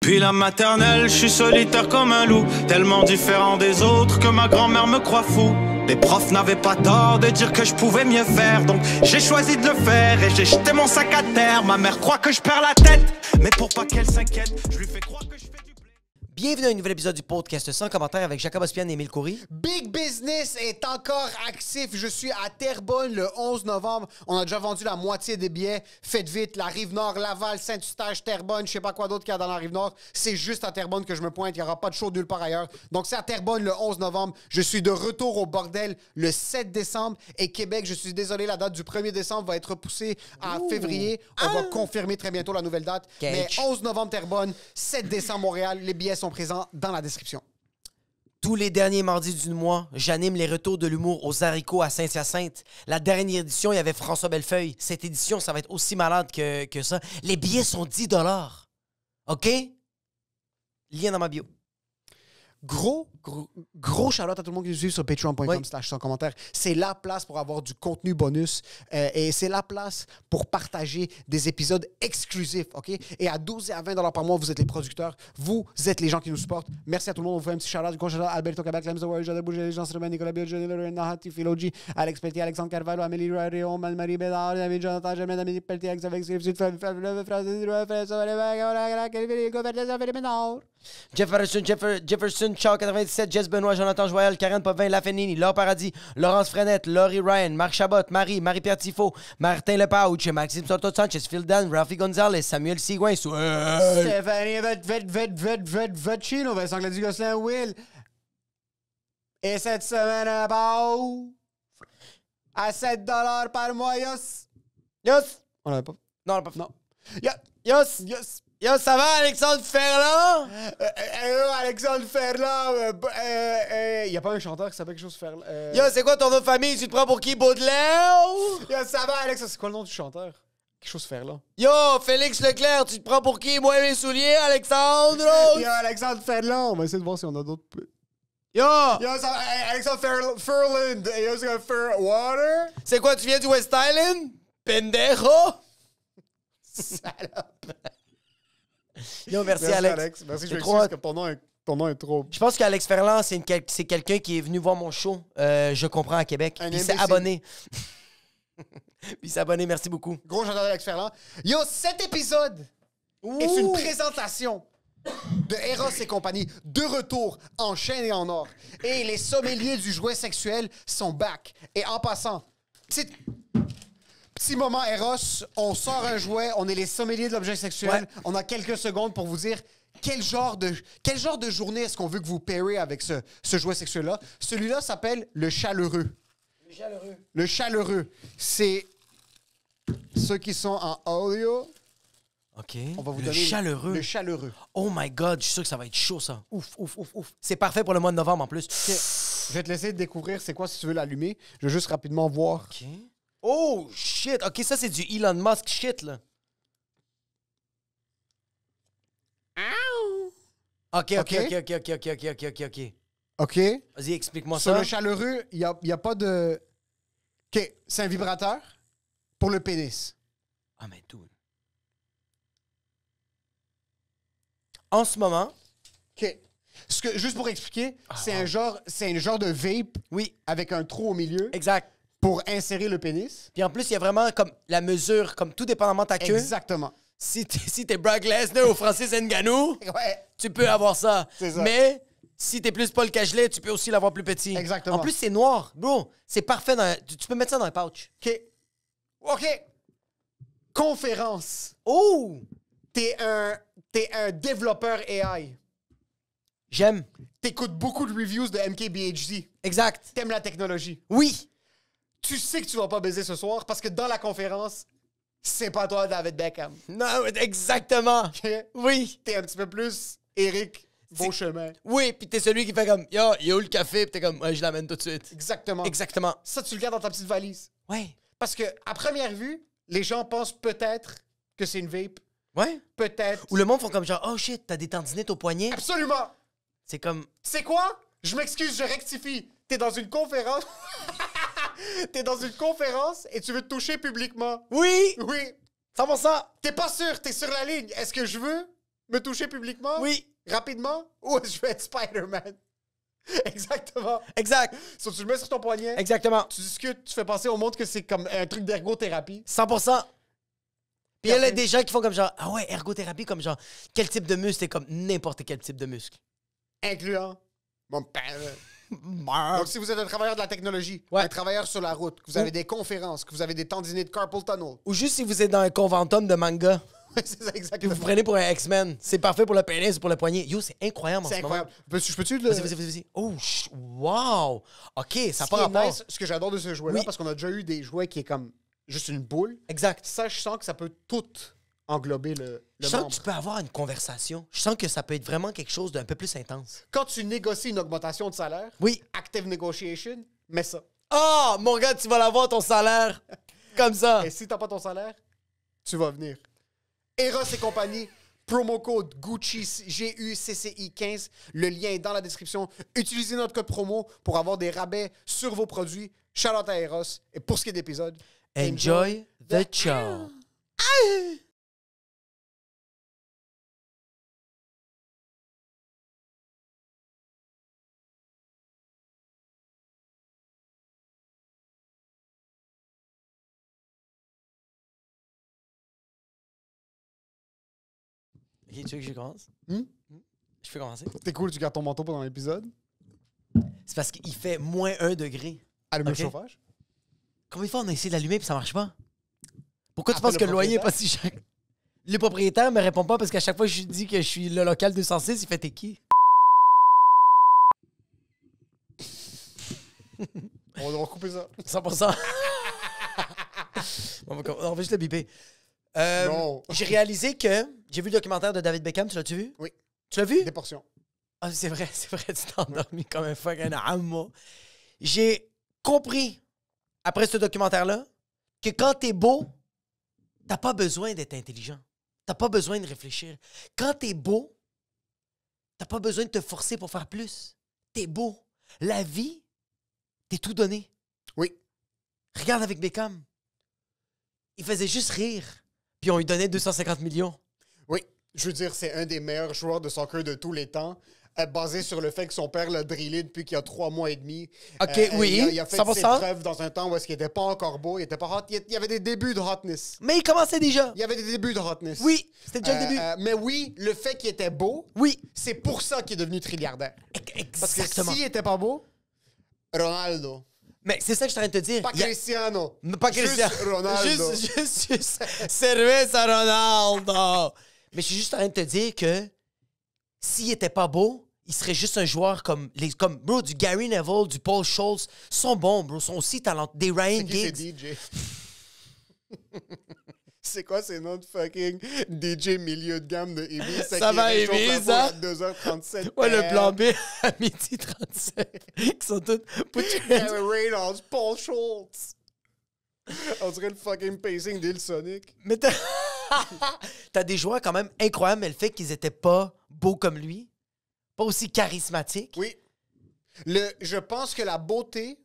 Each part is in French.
Depuis la maternelle, je suis solitaire comme un loup, tellement différent des autres que ma grand-mère me croit fou. Les profs n'avaient pas tort de dire que je pouvais mieux faire, donc j'ai choisi de le faire et j'ai jeté mon sac à terre. Ma mère croit que je perds la tête, mais pour pas qu'elle s'inquiète, je lui fais croire que je fais du blé. Bienvenue à un nouvel épisode du podcast sans commentaire avec Jacob Ospian et Émile Coury. Big Business est encore actif. Je suis à Terrebonne le 11 novembre. On a déjà vendu la moitié des billets. Faites vite. La Rive-Nord, Laval, Saint-Eustache, Terrebonne, je sais pas quoi d'autre qu'il y a dans la Rive-Nord. C'est juste à Terrebonne que je me pointe. Il n'y aura pas de show nulle part ailleurs. Donc, c'est à Terrebonne le 11 novembre. Je suis de retour au bordel le 7 décembre. Et Québec, je suis désolé, la date du 1er décembre va être repoussée à février. On va confirmer très bientôt la nouvelle date. Mais 11 novembre, Terrebonne, 7 décembre, Montréal. Les billets sont présents dans la description. Tous les derniers mardis du mois, j'anime les retours de l'humour aux haricots à Saint-Hyacinthe. La dernière édition, il y avait François Bellefeuille. Cette édition, ça va être aussi malade que ça. Les billets sont 10 $. OK? Lien dans ma bio. Gros shout-out à tout le monde qui nous suit sur patreon.com/sans-commentaire. C'est la place pour avoir du contenu bonus et c'est la place pour partager des épisodes exclusifs, OK? Et à 12 et à 20 $ par mois, vous êtes les producteurs. Vous êtes les gens qui nous supportent. Merci à tout le monde. On vous fait un petit shout-out. Du coup, shout-out à Alberto Cabac, Clem Zawar, Jada Bougé, Jean Sylvain, Nicolas Biot, Johnny Lorraine, Nahati, Philogi, Alex Pelletier, Alexandre Carvalho, Amélie Réon, Marie Bédard, David Jonathan, Germaine, Amélie Pelletier, Alex avec Sud, Jefferson, Charles 97, Jess Benoît, Jonathan Joyal, Karen Povin, Lafenini, Laure Paradis, Laurence Frenette, Laurie Ryan, Marc Chabot, Marie-Pierre Tifo, Martin Lepauche, Maxime Soto Sanchez, Phil Dan, Ralphie Gonzalez, Samuel Sigouin, Stéphanie Vecchino, Vincent Gladys-Gosselin, Will. Et cette semaine, à 7 $ par mois, yes. On l'avait pas. Non, on l'a pas fait. Non. Yo, ça va, Alexandre Ferland? Alexandre Ferland, il n'y a pas un chanteur qui s'appelle quelque chose Ferland. Yo, c'est quoi ton nom de famille? Tu te prends pour qui, Baudelaire? Yo, ça va, Alex, c'est quoi le nom du chanteur? Quelque chose Ferland. Yo, Félix Leclerc, tu te prends pour qui? Moi et mes souliers, Alexandre? Yo, Alexandre Ferland, on va essayer de voir si on a d'autres... Yo, ça va, Alexandre Ferland, yo, c'est Water? c'est quoi, tu viens du West Island? Pendejo? Salope. Yo, merci Alex. Merci, je C'est m'excuse trop... que ton nom est trop... Je pense qu'Alex Ferland, c'est quelqu'un qui est venu voir mon show, Je comprends, à Québec. Puis il s'est abonné. Puis il s'est abonné, merci beaucoup. Gros chanteur d'Alex Ferland. Yo, cet épisode est une présentation de Eros et compagnie, de retour en chaîne et en or. Et les sommeliers du jouet sexuel sont back. Et en passant, petit moment Eros, on sort un jouet, on est les sommeliers de l'objet sexuel. Ouais. On a quelques secondes pour vous dire quel genre de journée est-ce qu'on veut que vous pairez avec ce jouet sexuel-là. Celui-là s'appelle le chaleureux. Le chaleureux. C'est ceux qui sont en audio. OK. On va vous le donner chaleureux. Le chaleureux. Oh my God, je suis sûr que ça va être chaud, ça. Ouf. C'est parfait pour le mois de novembre, en plus. Okay. Je vais te laisser découvrir c'est quoi si tu veux l'allumer. Je vais juste rapidement voir. OK. Oh, shit. OK, ça, c'est du Elon Musk shit, là. OK. OK. Vas-y, explique-moi Sur ça. le chaleureux, il n'y a pas de... OK, c'est un vibrateur pour le pénis. Ah, mais tout. En ce moment... OK. Juste pour expliquer, c'est un genre de vape avec un trou au milieu. Exact. Pour insérer le pénis. Puis en plus, il y a vraiment comme la mesure, comme tout dépendamment de ta queue. Exactement. Si t'es Brock Lesnar ou Francis Ngannou, tu peux avoir ça. C'est ça. Mais si t'es plus Paul Cagelet, tu peux aussi l'avoir plus petit. Exactement. En plus, c'est noir. Bro, c'est parfait. Tu peux mettre ça dans un pouch. OK. Conférence. Oh! T'es un développeur AI. J'aime. T'écoutes beaucoup de reviews de MKBHD. Exact. T'aimes la technologie. Oui. Tu sais que tu vas pas baiser ce soir parce que dans la conférence, c'est pas toi, David Beckham. Non, exactement. Okay? Oui. T'es un petit peu plus Éric Beauchemin. Oui, puis t'es celui qui fait comme, yo, il y a où le café? Puis t'es comme, ouais, je l'amène tout de suite. Exactement. Ça, tu le gardes dans ta petite valise. Ouais. Parce que à première vue, les gens pensent peut-être que c'est une vape. Ouais. Peut-être. Ou le monde font comme genre, oh shit, t'as des tendinites au poignet. Absolument. C'est comme... C'est quoi? Je m'excuse, je rectifie. T'es dans une conférence... T'es dans une conférence et tu veux te toucher publiquement. Oui! Oui. 100%! T'es pas sûr, t'es sur la ligne. Est-ce que je veux Me toucher publiquement? Oui. Rapidement? Ou je vais être Spider-Man? Exactement. Exact. So, tu le mets sur ton poignet. Exactement. Tu discutes, tu fais passer au monde que c'est comme un truc d'ergothérapie. 100%. Puis il y a après- des gens qui font comme genre, ah ouais, ergothérapie, comme genre, quel type de muscle? C'est comme n'importe quel type de muscle. Incluant mon père. Donc, si vous êtes un travailleur de la technologie, Ouais. un travailleur sur la route, que vous avez des conférences, que vous avez des tendinites de carpal tunnel. Ou juste si vous êtes dans un conventum de manga, C'est ça, puis exactement. vous prenez pour un X-Men, c'est parfait pour le pénis ou pour le poignet. Yo, c'est incroyable en C'est ce moment. incroyable. Je peux-tu le... Vas-y. Oh, wow. OK, ça Ce n'a qui pas est rapport. nice, ce que j'adore de ce jouet-là, Oui. parce qu'on a déjà eu des jouets qui est comme juste une boule. Exact. Ça, je sens que ça peut tout englober le Je sens membre. que tu peux avoir une conversation. Je sens que ça peut être vraiment quelque chose d'un peu plus intense. Quand tu négocies une augmentation de salaire, Oui. active negotiation, mets ça. Oh, mon gars, tu vas l'avoir ton salaire. Comme ça. Et si t'as pas ton salaire, tu vas venir. Eros et compagnie, promo code Gucci GUCCI 15. Le lien est dans la description. Utilisez notre code promo pour avoir des rabais sur vos produits. Shout out à Eros. Et pour ce qui est d'épisode, Enjoy the show. Ok, tu veux que je commence? Je peux commencer? t'es cool, tu gardes ton manteau pendant l'épisode. C'est parce qu'il fait moins 1 degré. Allume Ok. le chauffage. Combien de fois on a essayé de l'allumer puis ça marche pas? Pourquoi tu Appelle penses que le le loyer est pas propriétaire. si cher? Le propriétaire me répond pas parce qu'à chaque fois que je lui dis que je suis le local 206, il fait t'es qui? On va couper ça. 100%. On va juste le biper. Non. J'ai réalisé que j'ai vu le documentaire de David Beckham, tu l'as-tu vu? Oui. Tu l'as vu? Des portions. Ah, c'est vrai, tu t'es endormi comme un fucking âme. J'ai compris, après ce documentaire-là, que quand t'es beau, t'as pas besoin d'être intelligent. T'as pas besoin de réfléchir. Quand t'es beau, t'as pas besoin de te forcer pour faire plus. T'es beau. La vie, t'es tout donné. Oui. Regarde avec Beckham. Il faisait juste rire. Puis on lui donnait 250 millions. Oui. Je veux dire, c'est un des meilleurs joueurs de soccer de tous les temps. Basé sur le fait que son père l'a drillé depuis qu'il y a 3 mois et demi. OK, oui, Il a fait 100%. ses preuves dans un temps où est-ce qu'il était pas encore beau, il était pas hot. Il y avait des débuts de hotness. Mais il commençait déjà. Il y avait des débuts de hotness. Oui, c'était déjà le début. Mais oui, le fait qu'il était beau, Oui, c'est pour ça qu'il est devenu trilliardaire. Parce que exactement. s'il était pas beau, Ronaldo. Mais c'est ça que je suis en train de te dire. Pas Il y a- Cristiano. Pas Cristiano. Juste Ronaldo. Juste Cerveza Ronaldo. Mais je suis juste en train de te dire que s'il était pas beau, il serait juste un joueur comme bro, du Gary Neville, du Paul Scholes. Sont bons, bro. Sont aussi talentueux. Des Ryan C'est qui, c'est Giggs. DJ? C'est quoi ces noms de fucking DJ milieu de gamme de Ibis? Ça va, Ibis, hein? À 2h37. Ouais, le plan B à midi 37. Ils sont tous... Gary Reynolds, Paul Schultz. On dirait le fucking pacing d'Il Sonic. Mais t'as des joueurs quand même incroyables, mais le fait qu'ils étaient pas beaux comme lui, pas aussi charismatiques. Oui. Je pense que la beauté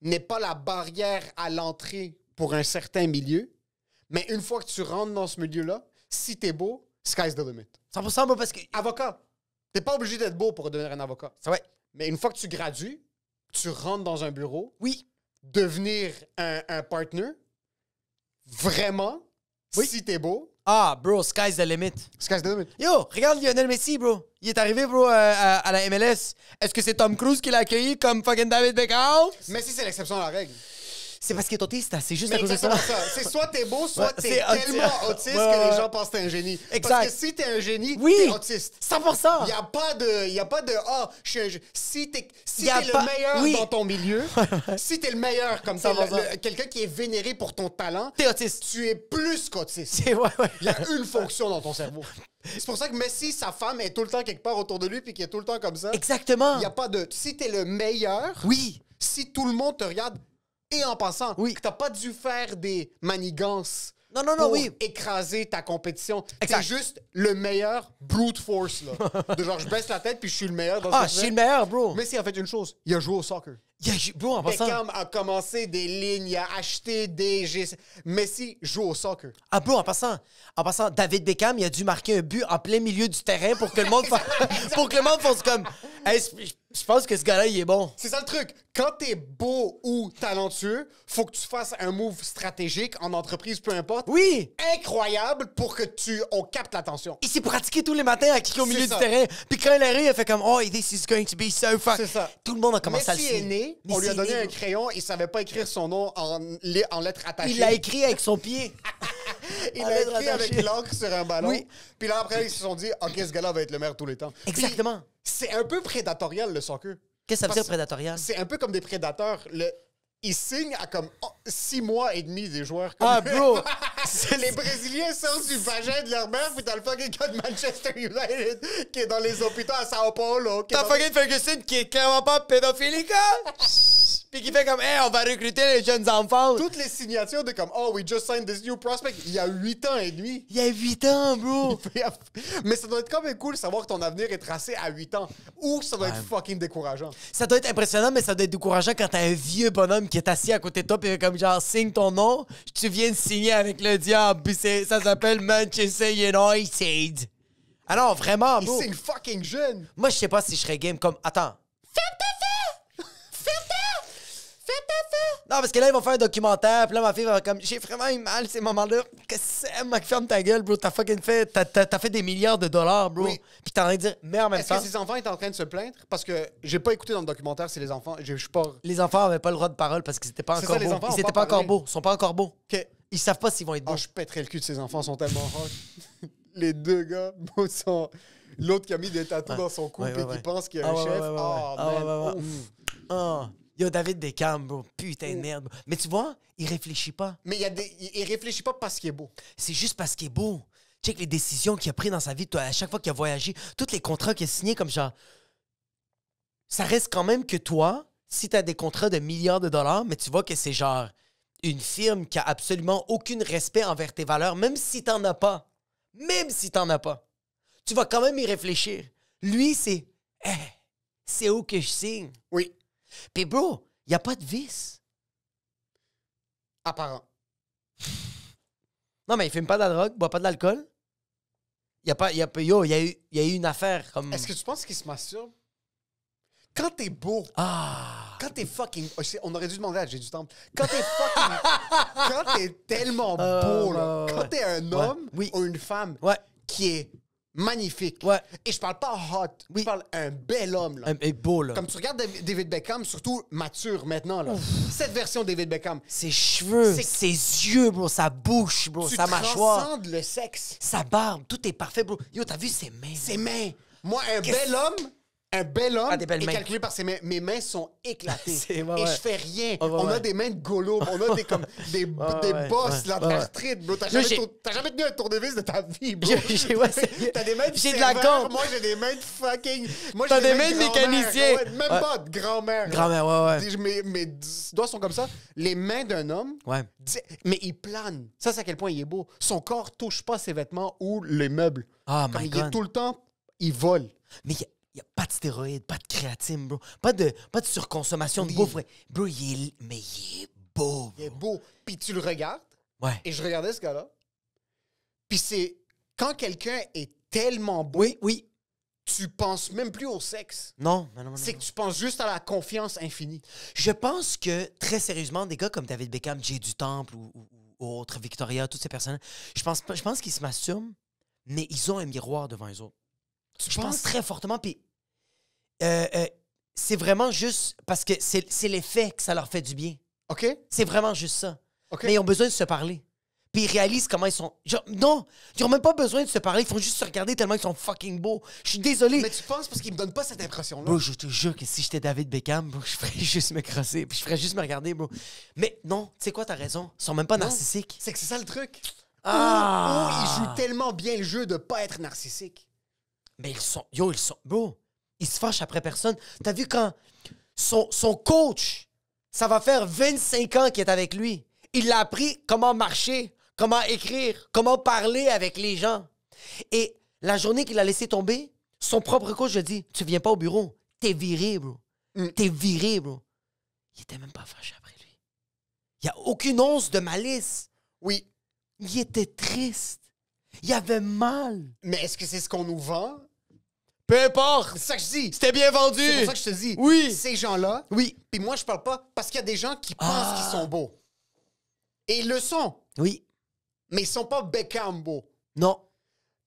n'est pas la barrière à l'entrée pour un certain milieu, mais une fois que tu rentres dans ce milieu-là, si t'es beau, sky's the limit. 100% beau parce que... Avocat. T'es pas obligé d'être beau pour devenir un avocat. C'est vrai. Mais une fois que tu gradues, tu rentres dans un bureau, Oui. devenir un partner, vraiment, Oui. si t'es beau, Ah, bro, sky's the limit. sky's the limit. Yo, regarde Lionel Messi, bro. Il est arrivé, bro, à la MLS. Est-ce que c'est Tom Cruise qui l'a accueilli comme fucking David Beckham? Mais si c'est l'exception à la règle. C'est parce qu'il est autiste, c'est juste Mais à cause de exactement ça. ça. C'est soit t'es beau, soit Ouais, t'es c'est tellement autiste ouais, que ouais. les gens pensent que t'es un génie. Exact. Parce que si t'es un génie, Oui. t'es autiste. 100%. Il n'y a pas de ah, je suis un génie. Si t'es Y a le pas- meilleur oui. dans ton milieu, si t'es le meilleur, comme ça, 100%. quelqu'un qui est vénéré pour ton talent, T'es autiste. tu es plus qu'autiste. C'est ouais. Il y a une fonction dans ton cerveau. C'est pour ça que Messi, sa femme est tout le temps quelque part autour de lui puis qu'il est tout le temps comme ça. Exactement. Il n'y a pas de... Si t'es le meilleur, Oui. si tout le monde te regarde, et en passant, Oui. que t'as pas dû faire des manigances pour oui. écraser ta compétition. Exact. T'es juste le meilleur brute force, là. De genre, je baisse la tête puis je suis le meilleur dans ce Ah, que je je suis fais. le meilleur, bro. Messi a fait une chose. Il a joué au soccer. Bro, en passant... Beckham a commencé des lignes, il a acheté des... Messi joue au soccer. Ah, bro, en passant, David Beckham, il a dû marquer un but en plein milieu du terrain pour que le monde pour que le monde fasse comme... Hey, je pense que ce gars-là, il est bon. C'est ça le truc. Quand t'es beau ou talentueux, faut que tu fasses un move stratégique en entreprise, peu importe. Oui! Incroyable pour que on capte l'attention. Il s'est pratiqué tous les matins à kicker au milieu C'est du ça. terrain. Puis quand il arrive, il a fait comme « Oh, this is going to be so fun. » C'est ça. Tout le monde a commencé Messi à le est né, on Messi lui a est donné né, un bro. crayon, il savait pas écrire son nom en lettres attachées. Il l'a écrit avec son pied. Il en l'a lettres écrit avec attachées. l'encre sur un ballon. Oui. Puis là, après, ils se sont dit, OK, ce gars-là va être le meilleur tous les temps. Exactement. Puis, c'est un peu prédatorial, le soccer. Qu'est-ce que ça veut dire, Parce- prédatorial? C'est un peu comme des prédateurs. Ils signent à comme 6 mois et demi des joueurs. Comme Ah, bro! Les Brésiliens sortent du vagin de leur mère, puis t'as le fucking gars de Manchester United qui est dans les hôpitaux à Sao Paulo. qui est T'as dans- fucking Ferguson qui est clairement pas pédophilique, hein? Puis qui fait comme « Hey, on va recruter les jeunes enfants. » Toutes les signatures de comme, oh, we just signed this new prospect, il y a 8 ans et demi. Il y a 8 ans, bro! Mais ça doit être quand même cool de savoir que ton avenir est tracé à 8 ans. Ou ça doit être fucking décourageant. Ça doit être impressionnant, mais ça doit être décourageant quand t'as un vieux bonhomme qui est assis à côté de toi, puis comme genre, signe ton nom, tu viens de signer avec le diable, puis ça s'appelle Manchester United. Ah non, vraiment, Il bro. signe fucking jeune. Moi, je sais pas si je serais game comme. Attends. Non, parce que là, ils vont faire un documentaire, puis là, ma fille va comme, j'ai vraiment eu mal ces moments-là. Qu'est-ce que c'est, mec? Ferme ta gueule, bro. T'as fucking fait. T'as fait des milliards de dollars, bro. Oui. Puis t'es en train de dire, mais en même Est-ce temps, que ces enfants étaient en train de se plaindre? Parce que j'ai pas écouté dans le documentaire si les enfants. Je suis pas. les enfants avaient pas le droit de parole parce qu'ils étaient pas C'est encore ça, les beaux. enfants Ils ont étaient pas pas encore parlé. beaux. Ils sont pas encore beaux. Ok. Ils savent pas s'ils vont être beaux. Oh, je pèterais le cul de ces enfants, sont tellement hot. Les deux gars, sont. L'autre qui a mis des tatous dans son cou Ouais, et ouais, qui ouais. pense qu'il y a Ah, un ouais, chef. ouais, ouais, ouais. Oh, Ah, man. ouais, ouais, ouais. Ouf. Ah. Yo, David Beckham, bro. Putain de merde. Mais tu vois, il réfléchit pas. Mais il réfléchit pas parce qu'il est beau. C'est juste parce qu'il est beau. Check les décisions qu'il a prises dans sa vie, toi, à chaque fois qu'il a voyagé, tous les contrats qu'il a signés comme genre. Ça reste quand même que toi, si t'as des contrats de milliards de dollars, mais tu vois que c'est genre une firme qui a absolument aucun respect envers tes valeurs, même si t'en as pas. Même si t'en as pas. Tu vas quand même y réfléchir. Lui, c'est. C'est où que je signe? Oui. Puis, bro, il n'y a pas de vice. Apparent. Non, mais il fume pas de la drogue, boit pas de l'alcool. Il y a eu une affaire comme. Est-ce que tu penses qu'il se masturbe? Quand t'es beau, Ah! quand t'es fucking. On aurait dû demander à J'ai du Temple. Quand t'es fucking. Quand t'es tellement beau, là. ouais, Quand ouais. t'es un homme Oui. ou une femme Ouais. qui est magnifique. Ouais. Et je parle pas hot, Oui. je parle un bel homme, là. Un beau, là. Comme tu regardes David Beckham, surtout mature maintenant, là. Cette version de David Beckham, Ses cheveux, C'est- ses yeux, bro, sa bouche, bro, tu sa mâchoire, transcendes le sexe. sa barbe, tout est parfait, bro. Yo, t'as vu ses mains? Ses mains. Moi, un Qu'est-ce- bel homme Ah, des belles est mains. calculé par ses mains. Mes mains sont éclatées. C'est- ouais, et ouais. je fais rien. Ouais, ouais, On a ouais. des mains de golo. On a des ouais, bosses, ouais, là, de ouais. l'arthrite, bro. T'as Yo, jamais tenu un tournevis de ta vie, bro. Ouais, c'est- T'as des mains de j'ai de la serveur, corde. Moi, j'ai des mains de fucking... Moi, T'as j'ai des mains de grand-mère. mécanicien. Ouais, même Ouais. pas de grand-mère. là. Grand-mère, ouais, ouais. Mes doigts sont comme ça. Les mains d'un homme... Ouais. Mais il plane. Ça, c'est à quel point il est beau. Son corps touche pas ses vêtements ou les meubles. Oh Comme my il est God. tout le temps, il vole. Mais il n'y a pas de stéroïdes, pas de créatine, bro. Pas de surconsommation de Oui. bouffe. Bro, il est beau. Il est beau. Puis tu le regardes, Ouais. et je regardais ce gars-là. Puis c'est quand quelqu'un est tellement beau, Oui, oui. tu penses même plus au sexe. Non, non. C'est que tu penses juste à la confiance infinie. Je pense que, très sérieusement, des gars comme David Beckham, Jay du Temple ou autres, Victoria, toutes ces personnes, je pense qu'ils se masturbent, mais ils ont un miroir devant eux autres. Tu Je pense penses? très fortement, puis c'est vraiment juste parce que c'est l'effet que ça leur fait du bien. OK? C'est vraiment juste ça. OK. Mais ils ont besoin de se parler. Puis ils réalisent comment ils sont... Genre, non, ils ont même pas besoin de se parler, ils font juste se regarder tellement ils sont fucking beaux. Je suis désolé. Mais tu penses parce qu'il me donne pas cette impression-là. Bro, je te jure que si j'étais David Beckham, bro, je ferais juste me crosser, puis je ferais juste me regarder, bro. Mais non, tu sais quoi, t'as raison. Ils sont même pas Non. narcissiques. C'est que c'est ça le truc. Ah! Ou il joue tellement bien le jeu de pas être narcissique. Mais ils sont... Bro, ils se fâchent après personne. T'as vu quand son coach, ça va faire 25 ans qu'il est avec lui. Il l'a appris comment marcher, comment écrire, comment parler avec les gens. Et la journée qu'il a laissé tomber, son propre coach lui a dit, tu viens pas au bureau, t'es viré, bro. T'es viré, bro. Il était même pas fâché après lui. Il y a aucune once de malice. Oui. Il était triste. Il avait mal. Mais est-ce que c'est ce qu'on nous vend? Peu importe. C'est ça que je dis. C'était bien vendu. C'est pour ça que je te dis. Oui. Ces gens-là. Oui. Puis moi, je parle pas parce qu'il y a des gens qui pensent qu'ils sont beaux. Et ils le sont. Oui. Mais ils sont pas Beckham beaux. Non.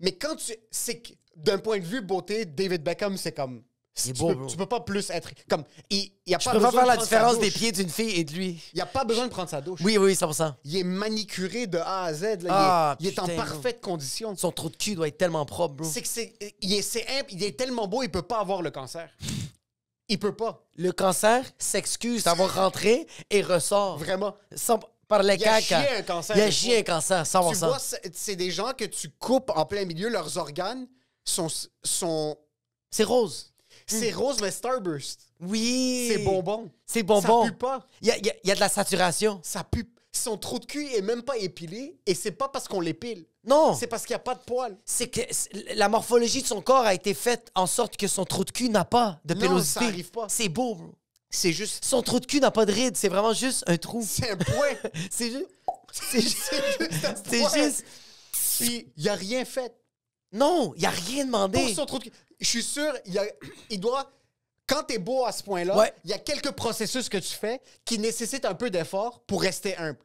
Mais quand tu. C'est que, d'un point de vue beauté, David Beckham, c'est comme. Il est Tu beau, peux, bro. tu peux pas plus être. Comme. Il y a Je pas peux pas besoin faire de la prendre sa différence des douche. pieds d'une fille et de lui. Il n'y a pas besoin de prendre sa douche. Oui, oui, 100%. Il est manicuré de A à Z. Là. Ah, il est en putain, parfaite condition. Son trou de cul doit être tellement propre, bro. C'est que il est tellement beau, il peut pas avoir le cancer. Il peut pas. Le cancer s'excuse d'avoir rentré et ressort. Vraiment. Par les Il a caca. chié un cancer. Il a des chié fois. un cancer, 100%. Tu vois, c'est des gens que tu coupes en plein milieu, leurs organes sont C'est rose. c'est rose, mais Starburst. Oui. C'est bonbon. C'est bonbon. Ça pue pas. Il y a de la saturation. Ça pue. Son trou de cul est même pas épilé et c'est pas parce qu'on l'épile. Non. C'est parce qu'il n'y a pas de poils. C'est que la morphologie de son corps a été faite en sorte que son trou de cul n'a pas de Non, pélosité. ça arrive pas. C'est beau, bro. C'est juste. Son trou de cul n'a pas de rides, c'est vraiment juste un trou. C'est un point. C'est juste. C'est juste. un C'est point. juste. Puis il a rien fait. Non, il a rien demandé. Pour son trou de cul. Je suis sûr, il doit. Quand t'es beau à ce point-là, Ouais. il y a quelques processus que tu fais qui nécessitent un peu d'effort pour rester humble.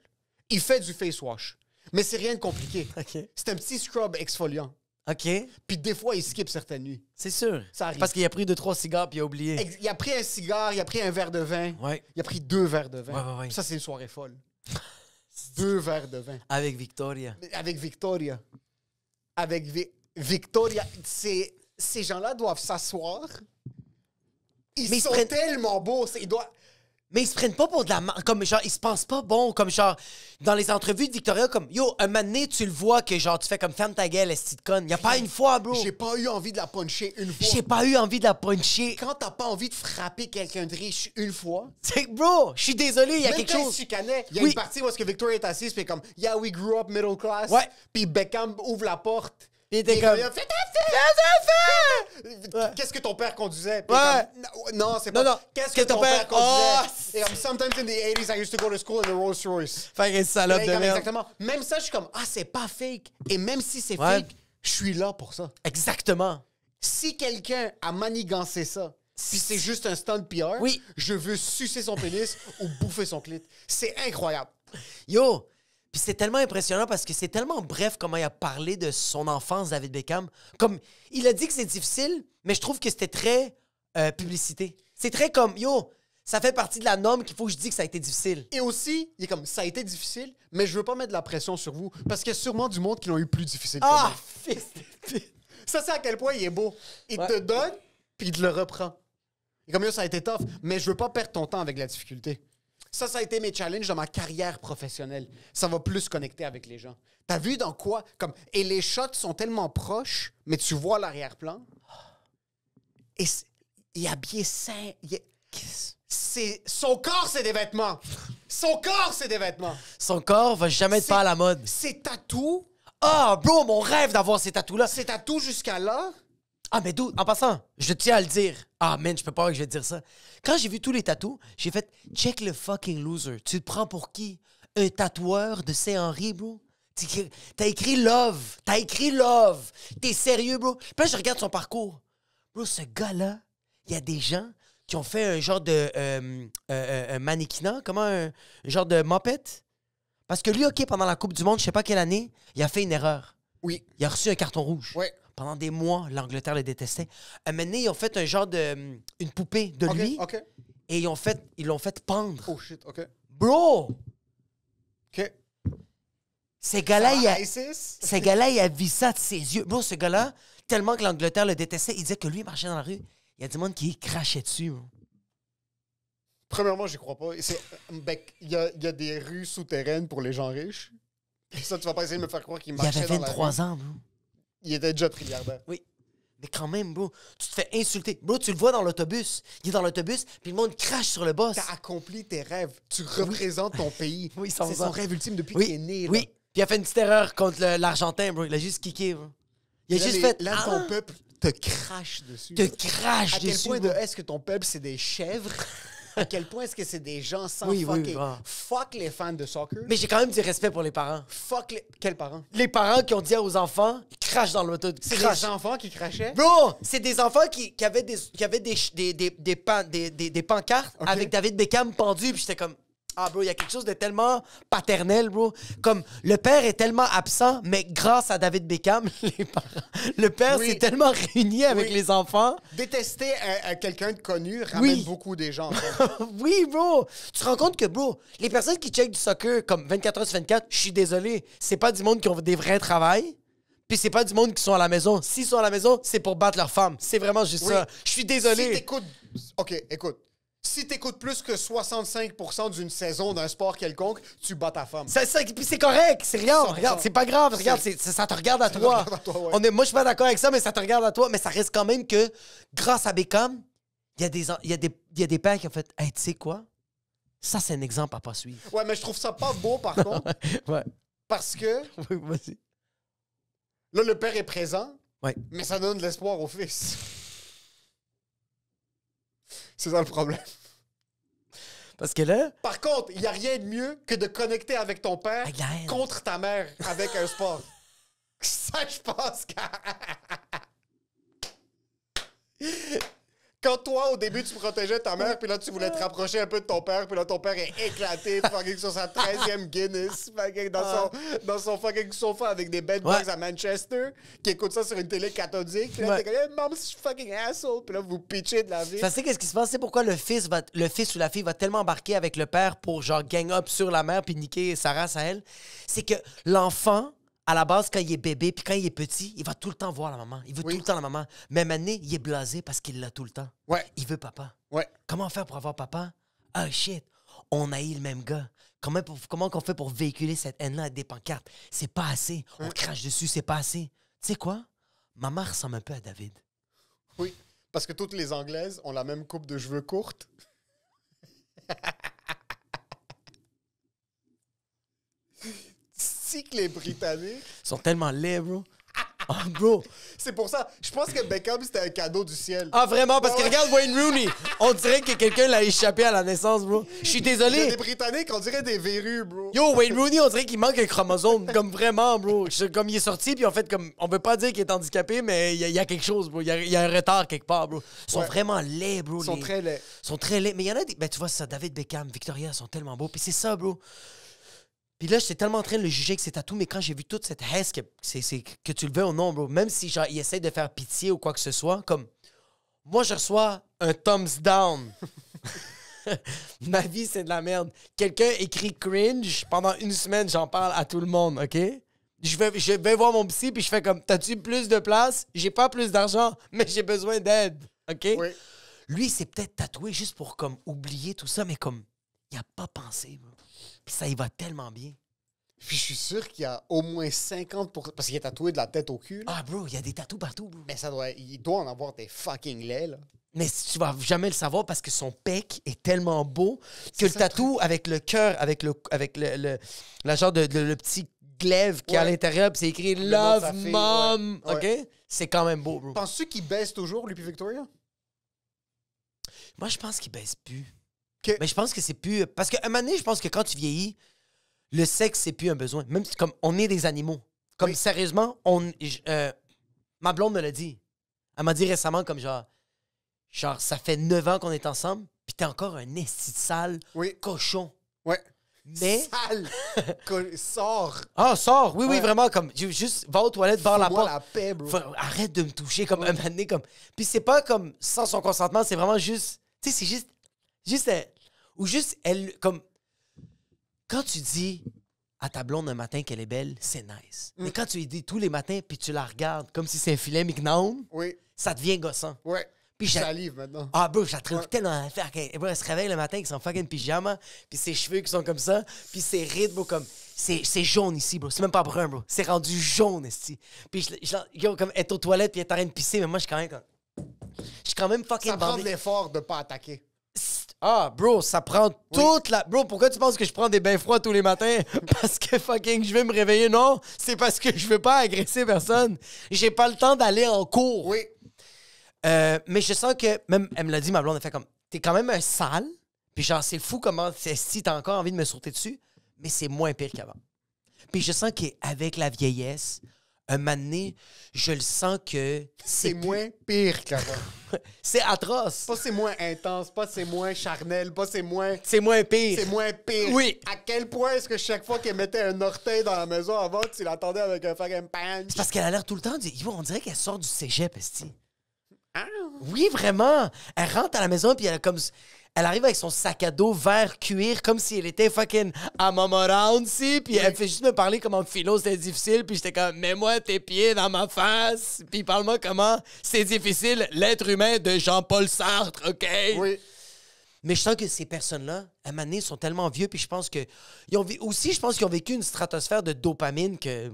Il fait du face wash. Mais c'est rien de compliqué. OK. C'est un petit scrub exfoliant. OK. Puis des fois, il skip certaines nuits. C'est sûr. Ça arrive. Parce qu'il a pris 2-3 cigares puis il a oublié. Il a pris un cigare, il a pris un verre de vin. Ouais. Il a pris 2 verres de vin. Ouais. Ça, c'est une soirée folle. 2 verres de vin. Avec Victoria. Avec Victoria. Victoria, ces gens-là doivent s'asseoir. Ils Mais ils sont prennent- tellement beaux. Mais ils se prennent pas pour de la comme genre ils se pensent pas bon comme genre dans les entrevues de Victoria comme yo un moment donné tu le vois que genre tu fais comme ferme ta gueule esti de conne. Y a pas une fois bro. J'ai pas eu envie de la puncher une fois. J'ai pas eu envie de la puncher. Quand t'as pas envie de frapper quelqu'un de riche une fois, C'est bro, je suis désolé, il y a même quelque quand chose. il chicanait, il y a Oui. une partie où est-ce que Victoria est assise puis comme « Yeah, we grew up middle class Ouais. » puis Beckham ouvre la porte. Il était Et comme il a fait Ouais. Qu'est-ce que ton père conduisait? Puis Ouais. comme, non, c'est pas. Non. Qu'est-ce que ton père Oh, conduisait? Et comme, sometimes in the 80s, I used to go to school in a Rolls Royce. Faire une salope de Comme, merde. exactement. Même ça, je suis comme, c'est pas fake. Et même si c'est Ouais. fake, je suis là pour ça. Exactement. Si quelqu'un a manigancé ça, puis c'est juste un stunt PR, Oui. je veux sucer son pénis ou bouffer son clit. C'est incroyable. Yo, puis c'est tellement impressionnant parce que c'est tellement bref comment il a parlé de son enfance, David Beckham. Comme, il a dit que c'est difficile, mais je trouve que c'était très publicité. C'est très comme, yo, ça fait partie de la norme qu'il faut que je dise que ça a été difficile. Et aussi, il est comme, ça a été difficile, mais je veux pas mettre de la pression sur vous, parce qu'il y a sûrement du monde qui l'ont eu plus difficile que moi. fils de pute. Ça, c'est à quel point il est beau. Il Ouais. te donne, puis il te le reprend. Et comme ça a été tough, mais je veux pas perdre ton temps avec la difficulté. Ça a été mes challenges dans ma carrière professionnelle. Ça va plus connecter avec les gens. T'as vu dans quoi? Comme, et les shots sont tellement proches, mais tu vois l'arrière-plan. Et il est habillé sain. Son corps, c'est des vêtements. Son corps, c'est des vêtements. Son corps va jamais être pas à la mode. Ses tatous, Ah, bro, mon rêve d'avoir ces tatous-là. ses tatous jusqu'à là. Ah, mais d'où? En passant, je tiens à le dire. Ah, man, je peux pas croire que je vais te dire ça. Quand j'ai vu tous les tatous, j'ai fait check le fucking loser. Tu te prends pour qui? Un tatoueur de Saint-Henri, bro? T'as écrit love. T'as écrit love. T'es sérieux, bro? Puis là, je regarde son parcours. Bro, ce gars-là, il y a des gens qui ont fait un genre de un mannequinat, comment un genre de mopette? Parce que lui, OK, pendant la Coupe du Monde, je sais pas quelle année, il a fait une erreur. Oui. Il a reçu un carton rouge. Ouais. Pendant des mois, l'Angleterre le détestait. Un moment donné, ils ont fait un genre de... une poupée de lui. OK. Et ils l'ont fait pendre. Oh shit, OK. Bro! OK. Ces gars-là, ISIS? ce gars-là, il a vu ça de ses yeux. Bro, ce gars-là, tellement que l'Angleterre le détestait, il disait que lui, il marchait dans la rue. Il y a du monde qui crachait dessus. Bro. Premièrement, j'y crois pas. Il y a des rues souterraines pour les gens riches. Et ça, tu vas pas essayer de me faire croire qu'il Il marchait avait dans la 23 rue. ans, bro. Il était déjà trilliardaire. Oui. Mais quand même, bro, tu te fais insulter. Bro, tu le vois dans l'autobus. Il est dans l'autobus, puis le monde crache sur le boss. T'as accompli tes rêves. Tu représentes ton pays. Oui, c'est 100%. son rêve ultime depuis Oui, qu'il est né. Là. oui. il a fait une petite erreur contre l'Argentin, bro. Il a juste kické, bro. Il a juste fait... Là, ton peuple te crache dessus. Te crache À quel dessus, point bro. est-ce que ton peuple, c'est des chèvres? À quel point est-ce que c'est des gens sans Oui, fucking... bro. Fuck les fans de soccer. Mais j'ai quand même du respect pour les parents. Fuck les... Quels parents? Les parents qui ont dit aux enfants, ils crachent dans l'auto. C'est Crachent. des enfants qui crachaient? Bro, c'est des enfants qui avaient des pancartes Ok. avec David Beckham pendu, puis j'étais comme... Ah, bro, il y a quelque chose de tellement paternel, bro. Comme, le père est tellement absent, mais grâce à David Beckham, les parents... Le père Oui. s'est tellement réuni avec Oui. les enfants. Détester quelqu'un de connu ramène Oui. beaucoup des gens. en fait. Oui, bro. Tu te rends compte que, bro, les personnes qui checkent du soccer comme 24 heures sur 24, je suis désolé, c'est pas du monde qui ont des vrais travails. Puis c'est pas du monde qui sont à la maison. S'ils sont à la maison, c'est pour battre leur femme. C'est vraiment juste Oui. ça. Je suis désolé. Si t'écoutes... OK, écoute. Si t'écoutes plus que 65% d'une saison d'un sport quelconque, tu bats ta femme. Puis c'est correct, c'est rien. 100%. Regarde, c'est pas grave. Regarde, ça te regarde à toi. regarde à toi, ouais. Moi, je suis pas d'accord avec ça, mais ça te regarde à toi. Mais ça reste quand même que, grâce à Beckham, il y a des pères qui ont fait, hey, tu sais quoi? Ça, c'est un exemple à pas suivre. Ouais, mais je trouve ça pas beau, par contre, Ouais. parce que Oui, vas-y. là, le père est présent, Ouais. mais ça donne de l'espoir au fils. C'est ça le problème. Parce que là, Par contre, il n'y a rien de mieux que de connecter avec ton père Avec la haine. contre ta mère avec un sport. Ça, je pense que... Quand toi, au début, tu protégeais ta mère, puis là, tu voulais te rapprocher un peu de ton père, puis là, ton père est éclaté fucking sur sa 13e Guinness, fucking dans son fucking sofa avec des bedbugs Ouais. à Manchester, qui écoute ça sur une télé cathodique. Puis là, Ouais. t'es comme, hey, mom, je suis fucking asshole. Puis là, vous pitchez de la vie. ça, c'est qu'est-ce qui se passe? C'est pourquoi le fils ou la fille va tellement embarquer avec le père pour, genre, gang up sur la mère puis niquer sa race à elle. C'est que l'enfant, à la base, quand il est bébé puis quand il est petit, il va tout le temps voir la maman. Il veut Oui. tout le temps la maman. Même année, il est blasé parce qu'il l'a tout le temps. Ouais. Il veut papa. Ouais. Comment faire pour avoir papa? Ah, shit. On haït le même gars. Comment qu'on fait pour véhiculer cette haine-là avec des pancartes? C'est pas assez. On crache dessus, c'est pas assez. Tu sais quoi? Ma mère ressemble un peu à David. Oui, parce que toutes les Anglaises ont la même coupe de cheveux courte. Si que les Britanniques... Ils sont tellement laids, bro. Oh, bro. C'est pour ça, je pense que Beckham, c'était un cadeau du ciel. Ah, vraiment? Parce que Ouais. regarde Wayne Rooney. On dirait que quelqu'un l'a échappé à la naissance, bro. Je suis Il y a désolé. des Britanniques, on dirait des verrues, bro. Yo, Wayne Rooney, on dirait qu'il manque un chromosome. Comme vraiment, bro. Comme il est sorti, puis en fait, comme on veut pas dire qu'il est handicapé, mais il y a quelque chose, bro. Il y a un retard quelque part, bro. Ils sont Ouais. vraiment laids, bro. Ils sont très laids. Ils sont très laids. Mais il y en a des. Ben, tu vois, c'est ça, David Beckham, Victoria, ils sont tellement beaux. Puis c'est ça, bro. Puis là, j'étais tellement en train de le juger avec ses tatous, mais quand j'ai vu toute cette haine, que tu le veux ou non, bro, même si genre, il essaie de faire pitié ou quoi que ce soit, comme moi, je reçois un thumbs down. Ma vie, c'est de la merde. Quelqu'un écrit cringe, pendant une semaine, j'en parle à tout le monde, OK? Je vais voir mon psy, puis je fais comme, t'as-tu plus de place? J'ai pas plus d'argent, mais j'ai besoin d'aide, OK? Oui. Lui, il s'est peut-être tatoué juste pour comme oublier tout ça, mais comme, il a pas pensé, bro. Puis ça y va tellement bien. Puis je suis sûr qu'il y a au moins 50%... Parce qu'il est tatoué de la tête au cul, là. Ah, bro, il y a des tatous partout, bro. Mais il doit en avoir des fucking laits, là. Mais tu vas jamais le savoir parce que son pec est tellement beau que le ça, tatou avec le cœur, avec la genre de le petit glaive qui est à Ouais. l'intérieur, puis c'est écrit nom de Love sa fille, Mom, ouais. OK? C'est quand même beau, bro. Penses-tu qu'il baisse toujours, lui puis Victoria? Moi, je pense qu'il baisse plus. Que- Mais je pense que c'est plus... Parce qu'à un moment donné, je pense que quand tu vieillis, le sexe, c'est plus un besoin. Même si, comme, on est des animaux. Comme, Oui. sérieusement, ma blonde me l'a dit. Elle m'a dit récemment, comme genre, ça fait 9 ans qu'on est ensemble, puis t'es encore un esti de sale Oui. cochon. Ouais. Mais... Sale! Sors! Ah, sors! Oui, oui, Ouais. vraiment, comme, juste va aux toilettes, barre la Moi, porte. la paix, bro. Arrête de me toucher, comme, un moment donné, comme... Puis c'est pas comme, sans son consentement, c'est vraiment juste... Tu sais, c'est juste... ou juste, elle, comme... Quand tu dis à ta blonde un matin qu'elle est belle, c'est nice. Mais quand tu lui dis tous les matins, puis tu la regardes comme si c'est un filet Mignon, Oui. ça devient gossant. Ouais. Puis Je j'ai- salive maintenant. Ah, bro, je la trouve Ouais. tellement à faire. Elle se réveille le matin avec son fucking pyjama, puis ses cheveux qui sont comme ça, puis ses rides, bro, comme... C'est jaune ici, bro. C'est même pas brun, bro. C'est rendu jaune, ici. Puis yo, comme, elle est aux toilettes, puis elle est en train de pisser, mais moi, je suis quand même comme... Je suis quand même fucking Ça prend de bandé. l'effort de pas attaquer. Ah, bro, ça prend toute la... Bro, pourquoi tu penses que je prends des bains froids tous les matins? Parce que fucking je vais me réveiller? Non, c'est parce que je veux pas agresser personne. J'ai pas le temps d'aller en cours. Oui. Mais je sens que... Même, elle me l'a dit, ma blonde, elle fait comme... T'es quand même un sale. Puis genre, c'est fou comment... Si t'as encore envie de me sauter dessus, mais c'est moins pire qu'avant. Puis je sens qu'avec la vieillesse, un moment donné, je le sens que... C'est moins pire qu'avant. C'est atroce. Pas c'est moins intense, pas c'est moins charnel, pas c'est moins... C'est moins pire. C'est moins pire. Oui. À quel point est-ce que chaque fois qu'elle mettait un orteil dans la maison avant, tu l'attendais avec un fucking punch? C'est parce qu'elle a l'air tout le temps... On dirait qu'elle sort du cégep, esti. Oui, vraiment. Elle rentre à la maison, puis elle a comme... Elle arrive avec son sac à dos vert cuir, comme si elle était fucking à Montmorency, puis elle fait juste me parler comment philo c'était difficile, puis j'étais comme, mets-moi tes pieds dans ma face, puis parle-moi comment c'est difficile l'être humain de Jean-Paul Sartre, OK? Oui. Mais je sens que ces personnes-là, à un moment donné, sont tellement vieux, puis je pense que... je pense qu'ils ont vécu une stratosphère de dopamine que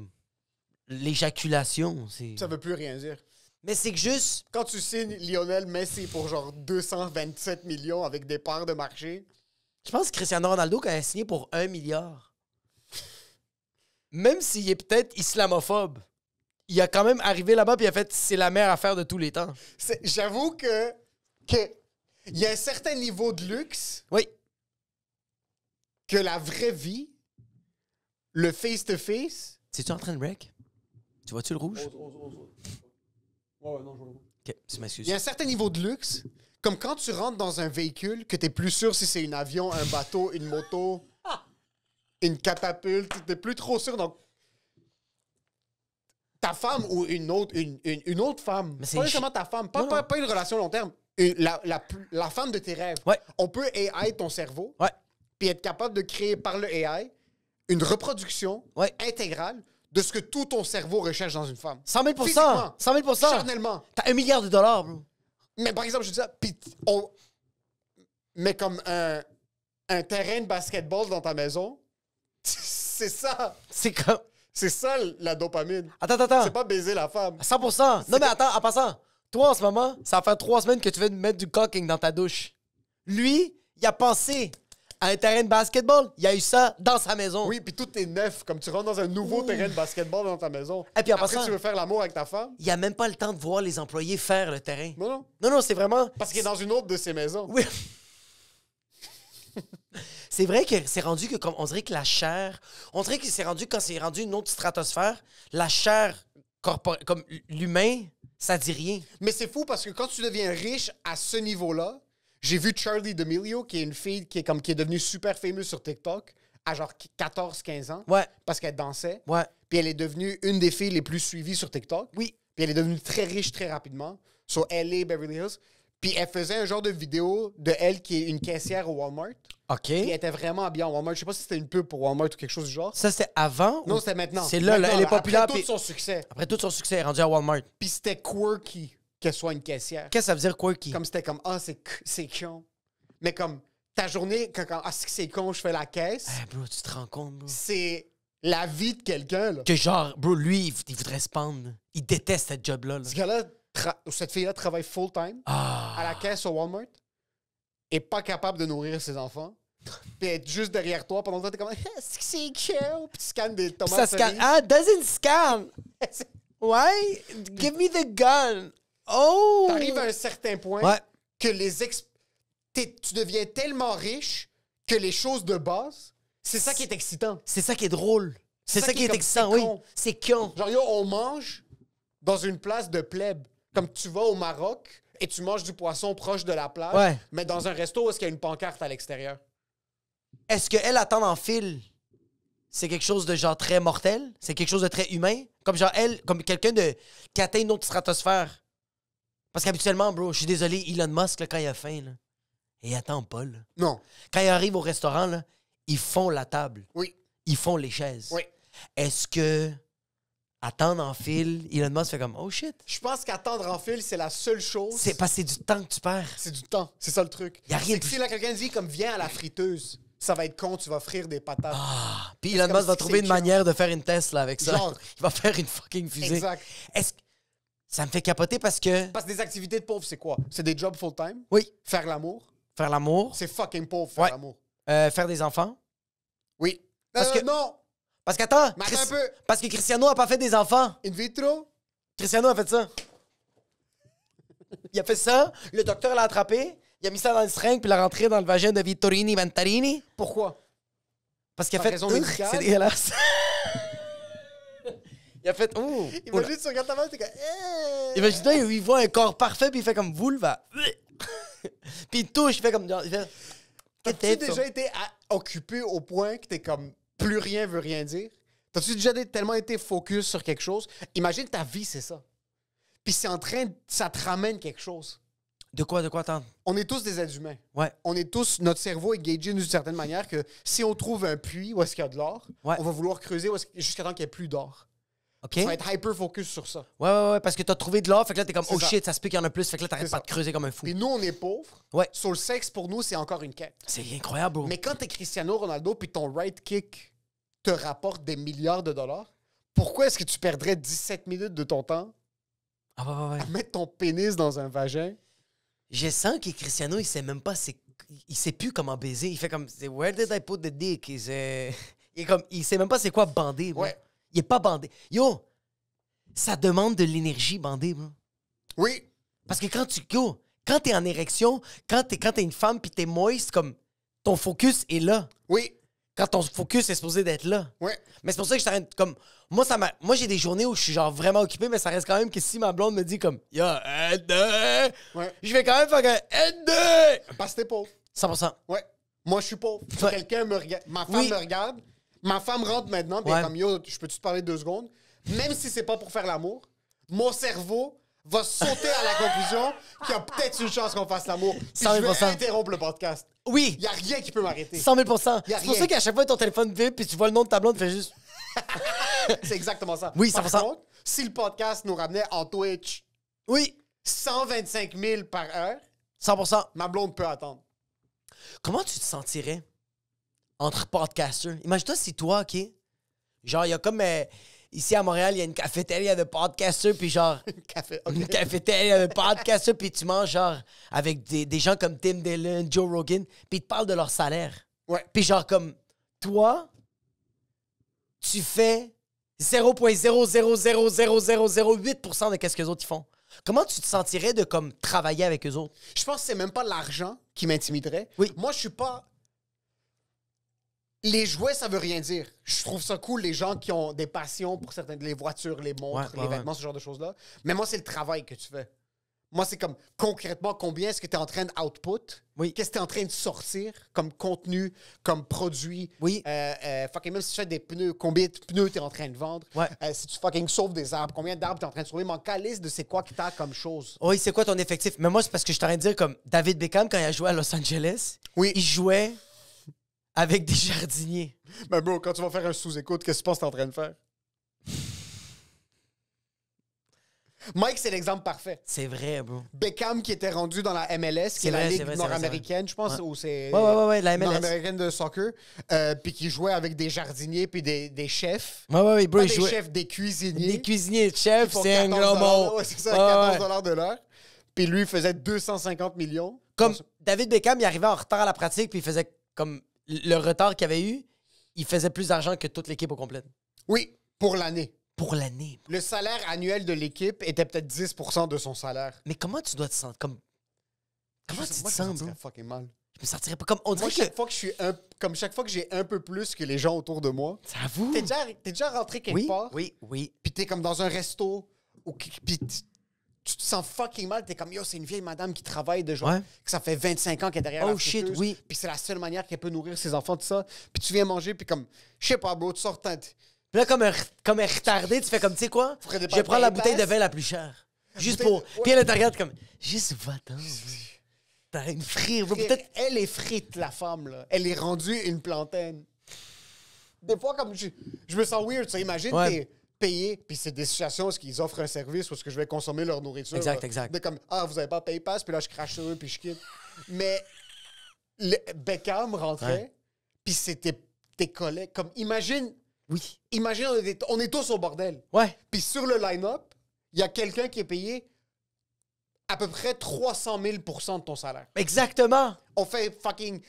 l'éjaculation, c'est... Ça veut plus rien dire. Mais c'est que juste... Quand tu signes Lionel Messi pour genre 227 millions avec des parts de marché... Je pense que Cristiano Ronaldo, quand il a signé pour 1 milliard, même s'il est peut-être islamophobe, il a quand même arrivé là-bas puis il a fait « c'est la meilleure affaire de tous les temps J'avoue que il y a un certain niveau de luxe... » Oui. Que la vraie vie, le face-to-face... C'est-tu en train de break? Tu vois-tu le rouge? Ouais, non, je vois. OK, tu m'excuses. Il y a un certain niveau de luxe, comme quand tu rentres dans un véhicule, que t'es plus sûr si c'est un avion, un bateau, une moto, une catapulte, t'es plus trop sûr. Donc, ta femme ou une autre femme, Mais c'est pas nécessairement ta femme, pas une relation long terme, la femme de tes rêves. Ouais. On peut AI ton cerveau, Ouais. puis être capable de créer par le AI une reproduction Ouais. intégrale de ce que tout ton cerveau recherche dans une femme. 100 000 Physiquement. 100 000 Charnellement. T'as $1 milliard, bro. Mais par exemple, je dis ça, puis on met comme un terrain de basketball dans ta maison. C'est ça. C'est comme... C'est ça la dopamine. Attends. C'est pas baiser la femme. 100%. Non, mais attends, en passant, toi, en ce moment, ça va faire 3 semaines que tu veux mettre du cocking dans ta douche. Lui, il a pensé à un terrain de basketball. Il a eu ça dans sa maison. Oui, puis tout est neuf. Comme tu rentres dans un nouveau terrain de basketball dans ta maison. Et puis en Après, passant, tu veux faire l'amour avec ta femme? il a même pas le temps de voir les employés faire le terrain. Non. Non, c'est vraiment... Parce qu'il est dans une autre de ses maisons. Oui. C'est vrai que c'est rendu que, comme on dirait que la chair... On dirait que c'est rendu, quand c'est rendu une autre stratosphère, la chair comme l'humain, ça dit rien. Mais c'est fou parce que quand tu deviens riche à ce niveau-là, j'ai vu Charlie D'Amelio, qui est une fille qui est devenue super fameuse sur TikTok, à genre 14-15 ans. Ouais. Parce qu'elle dansait. Ouais. Puis elle est devenue une des filles les plus suivies sur TikTok. Oui. Puis elle est devenue très riche très rapidement. Sur LA, Beverly Hills. Puis elle faisait un genre de vidéo de elle qui est une caissière au Walmart. OK. Puis elle était vraiment habillée en Walmart. Je sais pas si c'était une pub pour Walmart ou quelque chose du genre. Ça, c'était avant? Non, ou... c'était maintenant. C'est là, Maintenant, elle est populaire. Après tout puis- son succès. Après tout son succès, elle est rendue à Walmart. Puis c'était quirky qu'elle soit une caissière. Qu'est-ce que ça veut dire, quirky? Comme c'était comme, c'est con. Mais comme, ta journée, c'est con, je fais la caisse, Eh, bro, tu te rends compte, bro? c'est la vie de quelqu'un, là. Que genre, bro, lui, il voudrait se pendre. Il déteste cette job-là. là. Ce gars-là, cette fille-là travaille full-time à la caisse au Walmart, est pas capable de nourrir ses enfants, puis être juste derrière toi pendant que t'es comme, c'est con, puis tu scannes des Puis tomates ça scanne. cerises. Ah, doesn't scan. Why? Give me the gun. Oh! T'arrives à un certain point Ouais. que tu deviens tellement riche que les choses de base, c'est ça qui est excitant. C'est ça qui est drôle. C'est ça qui est comme, excitant, c'est oui. con. C'est con. Genre, yo, on mange dans une place de plèbe. Comme tu vas au Maroc et tu manges du poisson proche de la plage, Ouais. mais dans un resto où est-ce qu'il y a une pancarte à l'extérieur. Est-ce qu'elle attend en fil? C'est quelque chose de genre très mortel? C'est quelque chose de très humain? Comme genre elle, comme quelqu'un qui atteint une autre stratosphère? Parce qu'habituellement, bro, je suis désolé, Elon Musk, là, quand il a faim, là, il attend pas, là. Non. Quand il arrive au restaurant, là, ils font la table. Oui. Ils font les chaises. Oui. Est-ce que attendre en fil, Elon Musk fait comme « Oh shit! Je pense qu'attendre en fil, c'est la seule chose. » C'est parce que c'est du temps que tu perds. C'est du temps. C'est ça le truc. Y a rien C'est que de- si là, quelqu'un dit comme viens à la friteuse, ça va être con, tu vas frire des patates. Ah, puis Elon comme Musk va si trouver c'est une chill. manière de faire une Tesla avec ça. Genre. Il va faire une fucking fusée. Exact. Est-ce que ça me fait capoter parce que... Parce que des activités de pauvres, c'est quoi? C'est des jobs full-time, Oui, faire l'amour, Faire l'amour. C'est fucking pauvre, faire Ouais. l'amour. Faire des enfants. Oui. Parce que- Non! Parce qu'attends, Mais attends un peu. parce que Cristiano a pas fait des enfants. In vitro? Cristiano a fait ça. Il a fait ça, le docteur l'a attrapé, il a mis ça dans le seringue puis l'a rentré dans le vagin de Vittorini Ventarini. Pourquoi? Parce qu'il a Par fait. raison Ugh, médicale? c'est dégueulasse. Il a fait. Ouh. Imagine, tu regardes ta main, t'es comme... Imagine-toi, il voit un corps parfait puis il fait comme vulva. Puis il touche, il fait comme. Il fait. T'as-tu déjà été occupé au point que t'es comme plus rien veut rien dire? T'as-tu déjà tellement été focus sur quelque chose? Imagine ta vie, c'est ça. Puis c'est en train, ça te ramène quelque chose. De quoi attendre? On est tous des êtres humains. Ouais. On est tous, notre cerveau est gagé d'une certaine manière que si on trouve un puits où est-ce qu'il y a de l'or, Ouais. on va vouloir creuser jusqu'à temps qu'il n'y ait plus d'or. OK? Tu vas être hyper focus sur ça. Ouais, parce que t'as trouvé de l'or, fait que là, t'es comme, C'est oh ça. shit, ça se peut qu'il y en a plus, fait que là, t'arrêtes C'est pas ça. de creuser comme un fou. Puis nous, on est pauvres. Ouais. Sur le sexe, pour nous, c'est encore une quête. C'est incroyable, bro. Mais quand t'es Cristiano Ronaldo puis ton right kick te rapporte des milliards de dollars, pourquoi est-ce que tu perdrais 17 minutes de ton temps Ah, ouais. à mettre ton pénis dans un vagin? Je sens que Cristiano, il sait même pas, il sait plus comment baiser. Il fait comme, where did I put the dick? Il est comme, il sait même pas c'est quoi bander, bro. Ouais. Il est pas bandé. Yo, ça demande de l'énergie bandé, bro. Oui. Parce que quand t'es en érection, quand t'es une femme pis t'es moist, comme, ton focus est là. Oui. Quand ton focus est supposé d'être là. Ouais. Mais c'est pour ça que je t'arrête comme. Moi, j'ai des journées où je suis genre vraiment occupé, mais ça reste quand même que si ma blonde me dit comme yo, aide, Ouais. je vais quand même faire que aide. Parce que t'es pauvre. 100%. Ouais. Moi, je suis pauvre. Ouais. Quelqu'un me regarde. Ma femme Oui. me regarde. Ma femme rentre maintenant, puis elle est Ouais. comme yo, je peux-tu te parler 2 secondes? Même si c'est pas pour faire l'amour, mon cerveau va sauter à la conclusion qu'il y a peut-être une chance qu'on fasse l'amour. Puis je vais 100%. interrompre le podcast. Oui, Il y a rien qui peut m'arrêter. 100 000 Y a C'est pour rien. ça qu'à chaque fois ton téléphone vibre puis tu vois le nom de ta blonde, fais juste. C'est exactement ça. Oui, Par 100%. contre, si le podcast nous ramenait en Twitch Oui, 125 000 par heure, 100 ma blonde peut attendre. Comment tu te sentirais entre podcasters? Imagine-toi si toi, OK? Genre, il y a comme. Ici à Montréal, il y a une cafétéria de podcasters, puis genre. Café. Une OK. cafétéria de podcasters, puis tu manges genre avec des gens comme Tim Dillon, Joe Rogan, puis ils te parlent de leur salaire. Ouais. Puis genre comme toi, tu fais 0,0000008% de qu'est-ce que les autres ils font. Comment tu te sentirais de comme travailler avec eux autres? Je pense que c'est même pas l'argent qui m'intimiderait. Oui. Moi, je suis pas. Les jouets, ça veut rien dire. Je trouve ça cool, les gens qui ont des passions pour certaines. Les voitures, les montres, Ouais, les vêtements, ce genre de choses-là. Mais moi, c'est le travail que tu fais. Moi, c'est comme concrètement combien est-ce que tu es en train d'output? Oui. Qu'est-ce que tu es en train de sortir comme contenu, comme produit? Oui. Fucking même si tu fais des pneus, combien de pneus tu es en train de vendre? Ouais. Si tu fucking sauves des arbres, combien d'arbres tu es en train de sauver? M'en calisse de c'est quoi que tu as comme chose. Oui, c'est quoi ton effectif? Mais moi, c'est parce que je t'arrête de dire comme David Beckham, quand il a joué à Los Angeles, Oui. il jouait avec des jardiniers. Mais bro, quand tu vas faire un sous-écoute, qu'est-ce que tu penses que tu es en train de faire? Mike, c'est l'exemple parfait. C'est vrai, bro. Beckham qui était rendu dans la MLS, qui C'est est la vrai, ligue c'est vrai, nord-américaine, je pense, Ouais. ou c'est... Ouais, la MLS. Nord-américaine de soccer, puis qui jouait avec des jardiniers puis des chefs. Ouais, bro, Pas il des jouait. chefs, des cuisiniers. Des cuisiniers de chef, pour c'est un 14 gros mot. Ouais, c'est ça, Ouais, 14 ouais. de l'heure. Puis lui, il faisait 250 millions. Comme David Beckham, il arrivait en retard à la pratique, puis il faisait comme le retard qu'il avait eu, il faisait plus d'argent que toute l'équipe au complet. Oui, pour l'année. Pour l'année. Le salaire annuel de l'équipe était peut-être 10% de son salaire. Mais comment tu dois te sentir? Comment tu te Moi, je sens, me bro? sentirais fucking mal. Je me sentirais pas comme. On dirait Moi, que. chaque fois que je suis comme chaque fois que j'ai un peu plus que les gens autour de moi, J'avoue. t'es déjà rentré quelque Oui, part, oui. puis t'es comme dans un resto, puis tu te sens fucking mal, t'es comme yo, c'est une vieille madame qui travaille de genre, Ouais. que ça fait 25 ans qu'elle est derrière la Oh shit, friteuse, oui. puis c'est la seule manière qu'elle peut nourrir ses enfants, tout ça, puis tu viens manger, puis comme, je sais pas, bro, tu sors teinte. Puis là, comme un retardé, tu fais comme, tu sais quoi? ferais des Je vais prendre la patates. bouteille de vin la plus chère. Juste Bouteille- pour. Puis elle te regarde comme, juste va-t'en. T'as une frire, bro. Peut-être. Elle est frite, la femme, là. Elle est rendue une plantaine. Des fois, comme je me sens weird, tu sais, imagine, Ouais. t'es payé, puis c'est des situations où ils offrent un service où est-ce que je vais consommer leur nourriture. Exact, là. exact. De comme, vous avez pas PayPass, puis là, je crache sur eux, puis je quitte. Mais Beckham rentrait, Ouais. puis c'était tes collègues. Comme, imagine, Oui. on est tous au bordel. Ouais. Puis sur le line-up, il y a quelqu'un qui est payé à peu près 300 000 % de ton salaire. Exactement. On fait fucking...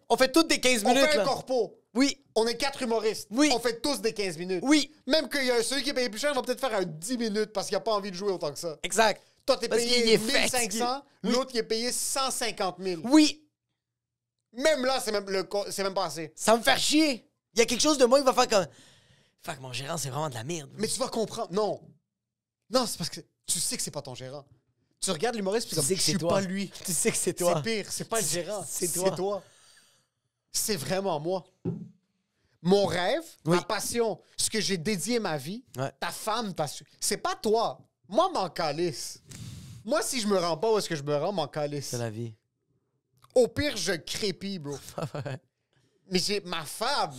On fait toutes des 15 on minutes, fait un là. corpo. Oui. On est 4 humoristes. Oui. On fait tous des 15 minutes. Oui. Même qu'il y a celui qui est payé plus cher, il va peut-être faire un 10 minutes parce qu'il n'a pas envie de jouer autant que ça. Exact. Toi, t'es Parce qu'il payé est 1500, fatigué. Oui. l'autre, il est payé 150 000. Oui. Même là, c'est même pas assez. Ça me fait chier. Il y a quelque chose de moi qui va faire comme... Fuck, mon gérant, c'est vraiment de la merde. Mais tu vas comprendre. Non. Non, c'est parce que tu sais que c'est pas ton gérant. Tu regardes l'humoriste puis Tu comme, sais que je c'est suis toi. pas lui. Tu sais que c'est toi. C'est pire, c'est pas le gérant. C'est C'est toi. toi. C'est vraiment moi. Mon rêve, Oui. ma passion, ce que j'ai dédié ma vie, Ouais. ta femme, c'est pas toi. Moi, m'en calisse. Moi, si je me rends pas où est-ce que je me rends, m'en calisse. C'est la vie. Au pire, je crépis, bro. Mais ma femme,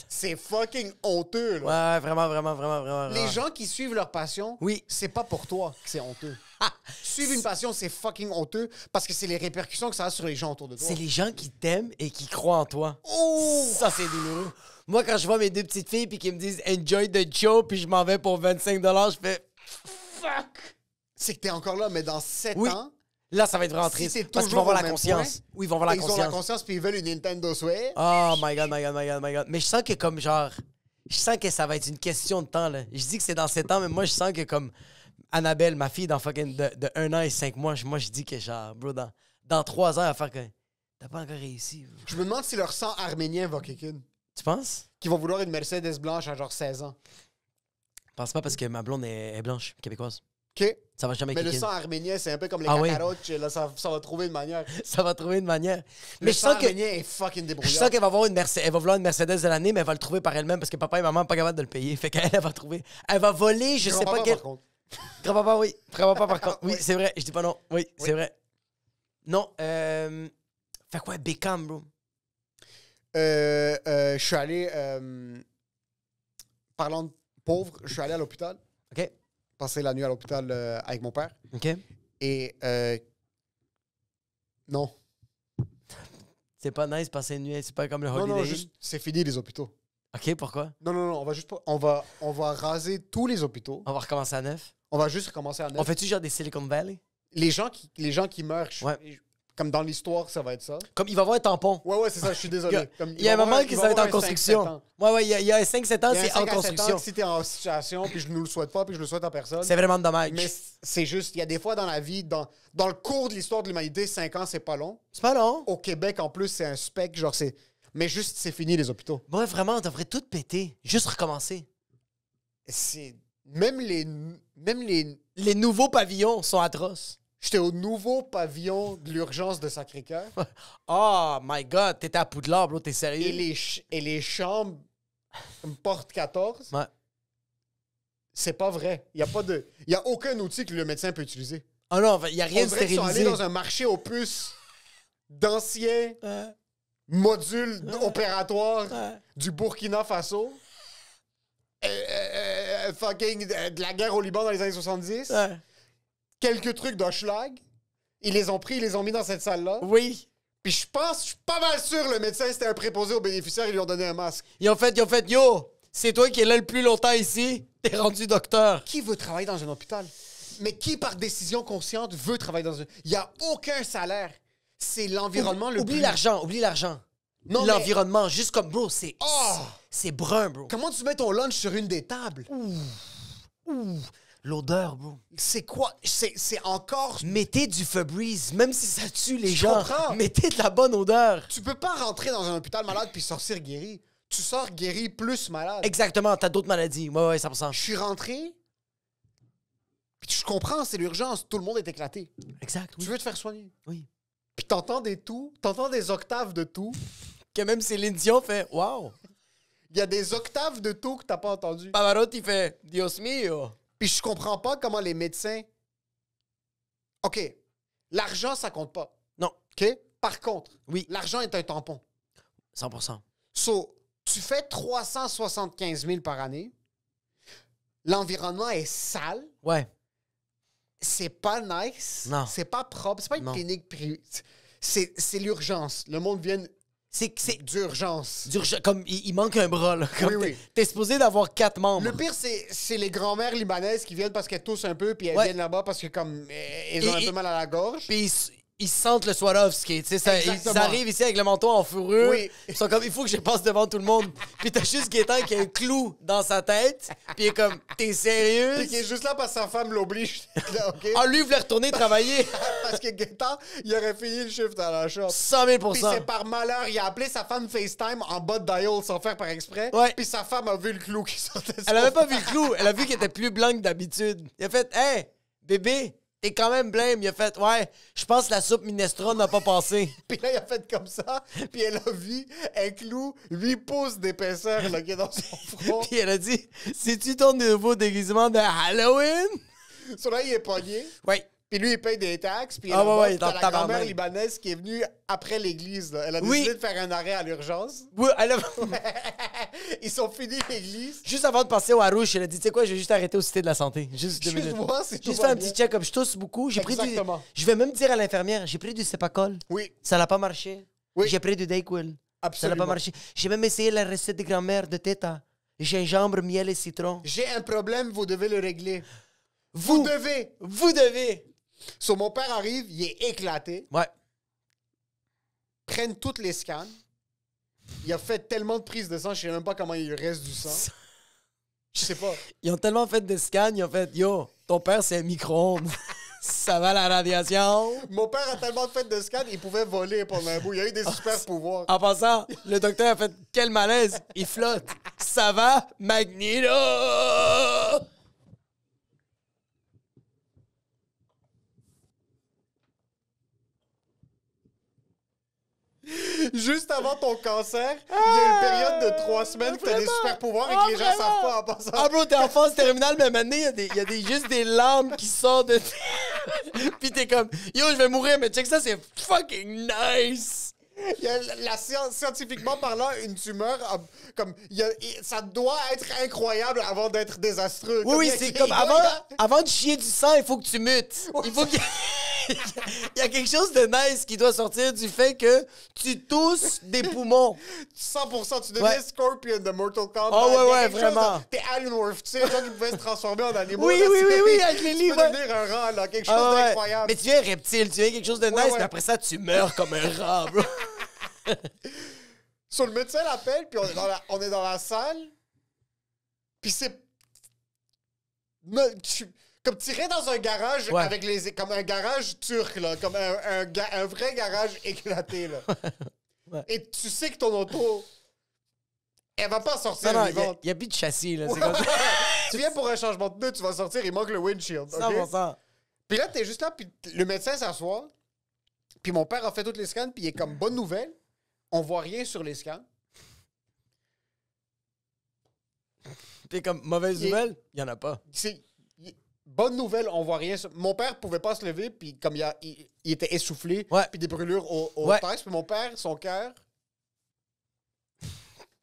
c'est fucking honteux, là. Ouais, vraiment, vraiment, vraiment, vraiment. Les gens qui suivent leur passion, Oui. c'est pas pour toi que c'est honteux. Suivre une passion, c'est fucking honteux parce que c'est les répercussions que ça a sur les gens autour de toi. C'est les gens qui t'aiment et qui croient en toi. Oh! Ça, c'est douloureux. Moi, quand je vois mes deux petites filles puis qu'ils me disent « Enjoy the show » puis je m'en vais pour 25 $, je fais « Fuck! C'est que t'es encore là, mais dans 7 Oui. ans, » Là, ça va être vraiment Si triste. t'es Parce qu'ils toujours vont avoir au la même conscience. point, Oui, ils vont avoir la ils ont la conscience. conscience puis ils veulent une Nintendo Switch. Oh my God, my God, my God, my God. Mais je sens que comme genre... Je sens que ça va être une question de temps, là. Je dis que c'est dans 7 ans, mais moi, je sens que comme... Annabelle, ma fille, dans fucking de 1 an et 5 mois, moi, je dis que genre, bro, dans 3 ans, elle va faire que... T'as pas encore réussi. Bro. Je me demande si leur sang arménien va kick in. Tu penses? Qu'ils vont vouloir une Mercedes blanche à genre 16 ans. Je pense pas parce que ma blonde est blanche, québécoise. OK? Ça va jamais Mais le kick in. sang arménien, c'est un peu comme les Ah oui. cacarottes. Là, ça va trouver une manière. Ça va trouver une manière. Le Mais je sang sens que... arménien est fucking Je débrouillard. sens qu'elle va avoir elle va vouloir une Mercedes de l'année, mais elle va le trouver par elle-même parce que papa et maman sont pas capables de le payer. Fait qu'elle elle va trouver. Elle va voler, je sais pas quel. Par contre. Grand-papa, oui. Grand-papa, par contre. Oui, Oui. c'est vrai. Je dis pas non. Oui, c'est vrai. Non, fait quoi, Beckham, bro? Je suis allé... parlant de pauvre, je suis allé à l'hôpital. OK. Passer la nuit à l'hôpital avec mon père. OK. Et... non. C'est pas nice passer une nuit. C'est pas comme le Non, Holiday non, Inn. juste... C'est fini, les hôpitaux. OK, pourquoi? Non, non, non, on va juste pas... On va raser tous les hôpitaux. On va recommencer à neuf. On va juste recommencer à neuf. On fait-tu genre des Silicon Valley? Les gens qui meurent, Ouais. comme dans l'histoire, ça va être ça. Comme il va y avoir un tampon. Ouais, c'est ça, je suis désolé. Comme, Il y a un va moment avoir qui ça va être en construction. Ouais, il y a 5-7 ans, Il y a c'est un en 5 à 7 ans construction. que si t'es en situation, puis je ne le souhaite pas, puis je le souhaite à personne. C'est vraiment dommage. Mais c'est juste, il y a des fois dans la vie, dans le cours de l'histoire de l'humanité, 5 ans, c'est pas long. C'est pas long. Au Québec, en plus, c'est un spec, genre c'est... Mais juste, c'est fini, les hôpitaux. Bref, vraiment, on devrait tout péter. Juste recommencer. C'est... Même les... Les nouveaux pavillons sont atroces. J'étais au nouveau pavillon de l'urgence de Sacré-Cœur. Oh my God, t'étais à Poudlard, bro, t'es sérieux? Et les chambres, comme porte 14, Ouais. c'est pas vrai. Il y a aucun outil que le médecin peut utiliser. Oh non, il n'y a rien On de dirait qu'ils sont allés stérilisé. dans un marché aux puces d'anciens modules opératoires du Burkina Faso. Fucking de la guerre au Liban dans les années 70. Ouais. Quelques trucs d'Hochelag. Ils les ont pris, ils les ont mis dans cette salle-là. Oui. Puis je suis pas mal sûr, le médecin, c'était un préposé aux bénéficiaires, ils lui ont donné un masque. Ils ont fait, yo, c'est toi qui es là le plus longtemps ici, t'es rendu docteur. Qui veut travailler dans un hôpital? Mais qui, par décision consciente, veut travailler dans un... Il n'y a aucun salaire. C'est l'environnement le Oublie plus... l'argent. Non, mais- L'environnement, juste comme, bro, c'est Oh! c'est brun, bro. Comment tu mets ton lunch sur une des tables? L'odeur, bro. C'est quoi? C'est encore... Mettez du Febreze, même si ça tue les Je gens. comprends. Mettez de la bonne odeur. Tu peux pas rentrer dans un hôpital malade puis sortir guéri. Tu sors guéri plus malade. Exactement, t'as d'autres maladies. Ouais, 100%. Je suis rentré... Puis je comprends, c'est l'urgence. Tout le monde est éclaté. Exact, oui. Tu veux te faire soigner. Oui. Puis t'entends des tout, t'entends des octaves de tout. Que même Céline Dion fait, wow. Il y a des octaves de tout que t'as pas entendu. Pavarotti fait, Dios mio. Puis je comprends pas comment les médecins... OK, l'argent, ça compte pas. Non. OK? Par contre, Oui. l'argent est un tampon. 100%. So, tu fais 375 000 par année. L'environnement est sale. Ouais. C'est pas nice. Non. C'est pas propre. C'est pas une Non. clinique privée. C'est l'urgence. Le monde vient C'est que c'est... D'urgence. Comme, il manque un bras, là. Comme Oui. T'es supposé d'avoir 4 membres. Le pire, c'est les grand-mères libanaises qui viennent parce qu'elles toussent un peu, puis elles Ouais. viennent là-bas parce que, comme, elles ont un peu mal à la gorge. Puis ils sentent le Swarovski, tu sais, ils Exactement. arrivent ici avec le manteau en fourrure, Oui. ils sont comme, il faut que je passe devant tout le monde. Puis t'as juste Gaétan qui a un clou dans sa tête, puis il est comme, t'es sérieux? Puis qui est juste là parce que sa femme l'oblige. Là, OK? Ah, lui, il voulait retourner travailler. Parce que Gaétan, il aurait fini le shift à la shop. 100 000 Puis c'est par malheur, il a appelé sa femme FaceTime en bas de dial sans faire par exprès. Ouais. Puis sa femme a vu le clou qui sortait de Elle son avait pas front. vu le clou, elle a vu qu'il était plus blanc que d'habitude. Il a fait, hey, bébé, t'es quand même blême. Il a fait, ouais, je pense que la soupe minestrone n'a pas passé. Puis là, il a fait comme ça. Puis elle a vu un clou 8 pouces d'épaisseur là, qui est dans son front. Puis elle a dit, c'est-tu ton nouveau déguisement de Halloween? Sur là, il est pogné. Ouais. Puis lui, il paye des taxes. Puis Ah là-bas, ouais, il est en t'as la grand-mère tabarnak. libanaise qui est venue après l'église. Là. Elle a Oui. décidé de faire un arrêt à l'urgence. Oui, elle a... Ils sont finis l'église. Juste avant de passer au Harouche, elle a dit, tu sais quoi, je vais juste arrêter au Cité de la Santé. Juste 2 Juste minutes. voir si tout Juste va faire un bien. petit check, comme je tousse beaucoup. J'ai pris du... Exactement. Je vais même dire à l'infirmière, j'ai pris du Cepacol. Oui, Ça n'a pas marché. Oui. J'ai pris du Dayquil. Ça absolument. n'a pas marché. J'ai même essayé la recette de grand-mère de Teta. Gingembre, miel et citron. J'ai un problème, vous devez le régler. Vous devez. Vous devez. So, mon père arrive, il est éclaté. Ouais. Prennent toutes les scans. Il a fait tellement de prises de sang, je sais même pas comment il reste du sang. Je sais pas. Ils ont tellement fait de scans, ils ont fait, yo, ton père, c'est un micro-ondes. Ça va la radiation. Mon père a tellement fait de scans, il pouvait voler pendant un bout. Il a eu des super pouvoirs. En passant, le docteur a fait, quel malaise. Il flotte. Ça va, Magneto. Juste avant ton cancer, il y a une période de 3 semaines que t'as des super pouvoirs et que les gens savent pas en passant. Ah, bro, t'es en phase terminale, mais maintenant, il y a juste des larmes qui sortent de... Puis t'es comme, yo, je vais mourir, mais check ça, c'est fucking nice. Il y a scientifiquement parlant, une tumeur, comme, ça doit être incroyable avant d'être désastreux. Oui, oui, il y a- c'est comme, avant de chier du sang, il faut que tu mutes. Il faut qu'il il y a quelque chose de nice qui doit sortir du fait que tu tousses des poumons. 100%, tu deviens Ouais. Scorpion de Mortal Kombat. Ah ouais, Il y a ouais, quelque chose vraiment. T'es Alan Wolf, tu sais, les gens qui pouvaient se transformer en animaux. Oui, là, oui, tu oui, sais, oui, avec les livres, Tu peux ouais. devenir un rat, là, quelque chose Ah ouais. d'incroyable. Mais tu deviens reptile, tu deviens quelque chose de nice, Ouais, ouais. mais après ça, tu meurs comme un rat, bro. Sur le médecin l'appelle, puis on est dans la salle, puis c'est... Comme tirer dans un garage Ouais. avec comme un garage turc, là, comme un vrai garage éclaté, là. Ouais. Et tu sais que ton auto, elle va pas sortir Non, non, il vivante. n'y a plus de châssis, là. C'est comme ça. Tu viens pour un changement de pneu, tu vas sortir, il manque le windshield. OK? 100%. Puis là, t'es juste là, puis le médecin s'assoit, puis mon père a fait toutes les scans, puis il est comme, bonne nouvelle, on voit rien sur les scans. Puis comme, mauvaise Il- nouvelle, il n'y en a pas. Bonne nouvelle, on voit rien. Mon père pouvait pas se lever, puis comme il était essoufflé, Ouais. puis des brûlures aux Ouais. fesses. Puis mon père, son cœur,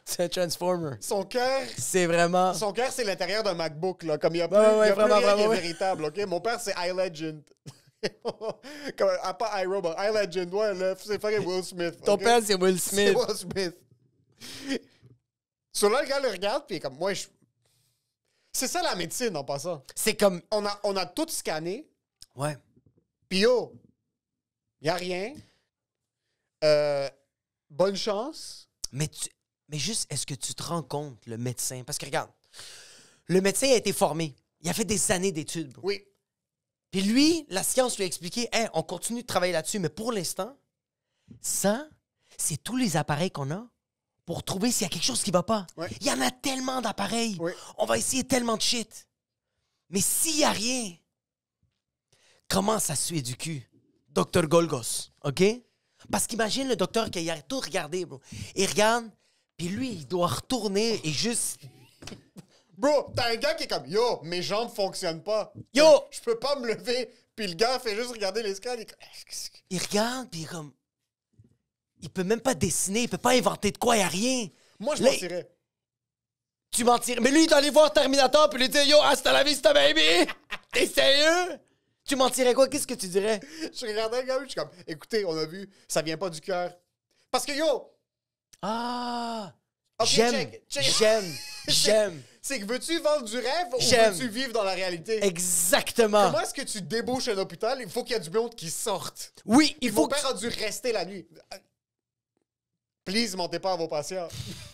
C'est un Transformer. son cœur, C'est vraiment... c'est l'intérieur d'un MacBook, là. Comme il y a plus, Ouais, il y a vraiment, plus rien qui est vraiment, ouais. véritable, OK? Mon père, c'est iLegend. Comme, pas iRobot, iLegend, ouais, là, c'est fucking Will Smith. Ton OK? père, c'est Will C'est Smith. Will Smith. Sur là, le gars le regarde, puis il est comme, moi, c'est ça la médecine, en passant. C'est comme... On a tout scanné, Ouais. puis yo, y a rien. Bonne chance. Mais juste, est-ce que tu te rends compte, le médecin? Parce que regarde, le médecin a été formé. Il a fait des années d'études, bro. Oui. Puis lui, la science lui a expliqué, hey, on continue de travailler là-dessus, mais pour l'instant, ça, c'est tous les appareils qu'on a pour trouver s'il y a quelque chose qui va pas. Ouais. Il y en a tellement d'appareils. Oui. On va essayer tellement de shit. Mais s'il y a rien, comment ça suit du cul? Docteur Golgos, OK? Parce qu'imagine le docteur qui a tout regardé, bro. Il regarde, puis lui, il doit retourner et juste... Bro, t'as un gars qui est comme, yo, mes jambes fonctionnent pas. Yo! Je peux pas me lever. Puis le gars fait juste regarder les scans. Il est comme, Il regarde, puis il est comme... Il peut même pas dessiner, il peut pas inventer de quoi, il y a rien. moi, je Là, mentirais. Tu mentirais. Mais lui, il doit aller voir Terminator puis lui dire Yo, hasta la vista, baby! T'es sérieux? Tu mentirais quoi? Qu'est-ce que tu dirais? Je regardais le gars, je suis comme, écoutez, on a vu, ça vient pas du cœur. Parce que yo, Ah! Ok, J'aime, check. j'aime. C'est que veux-tu vendre du rêve ou J'aime. veux-tu vivre dans la réalité? Exactement. Comment est-ce que tu débouches un hôpital? Il faut qu'il y ait du monde qui sorte. Oui, il Mon faut que... père a dû rester la nuit. Please, mentez pas à vos patients.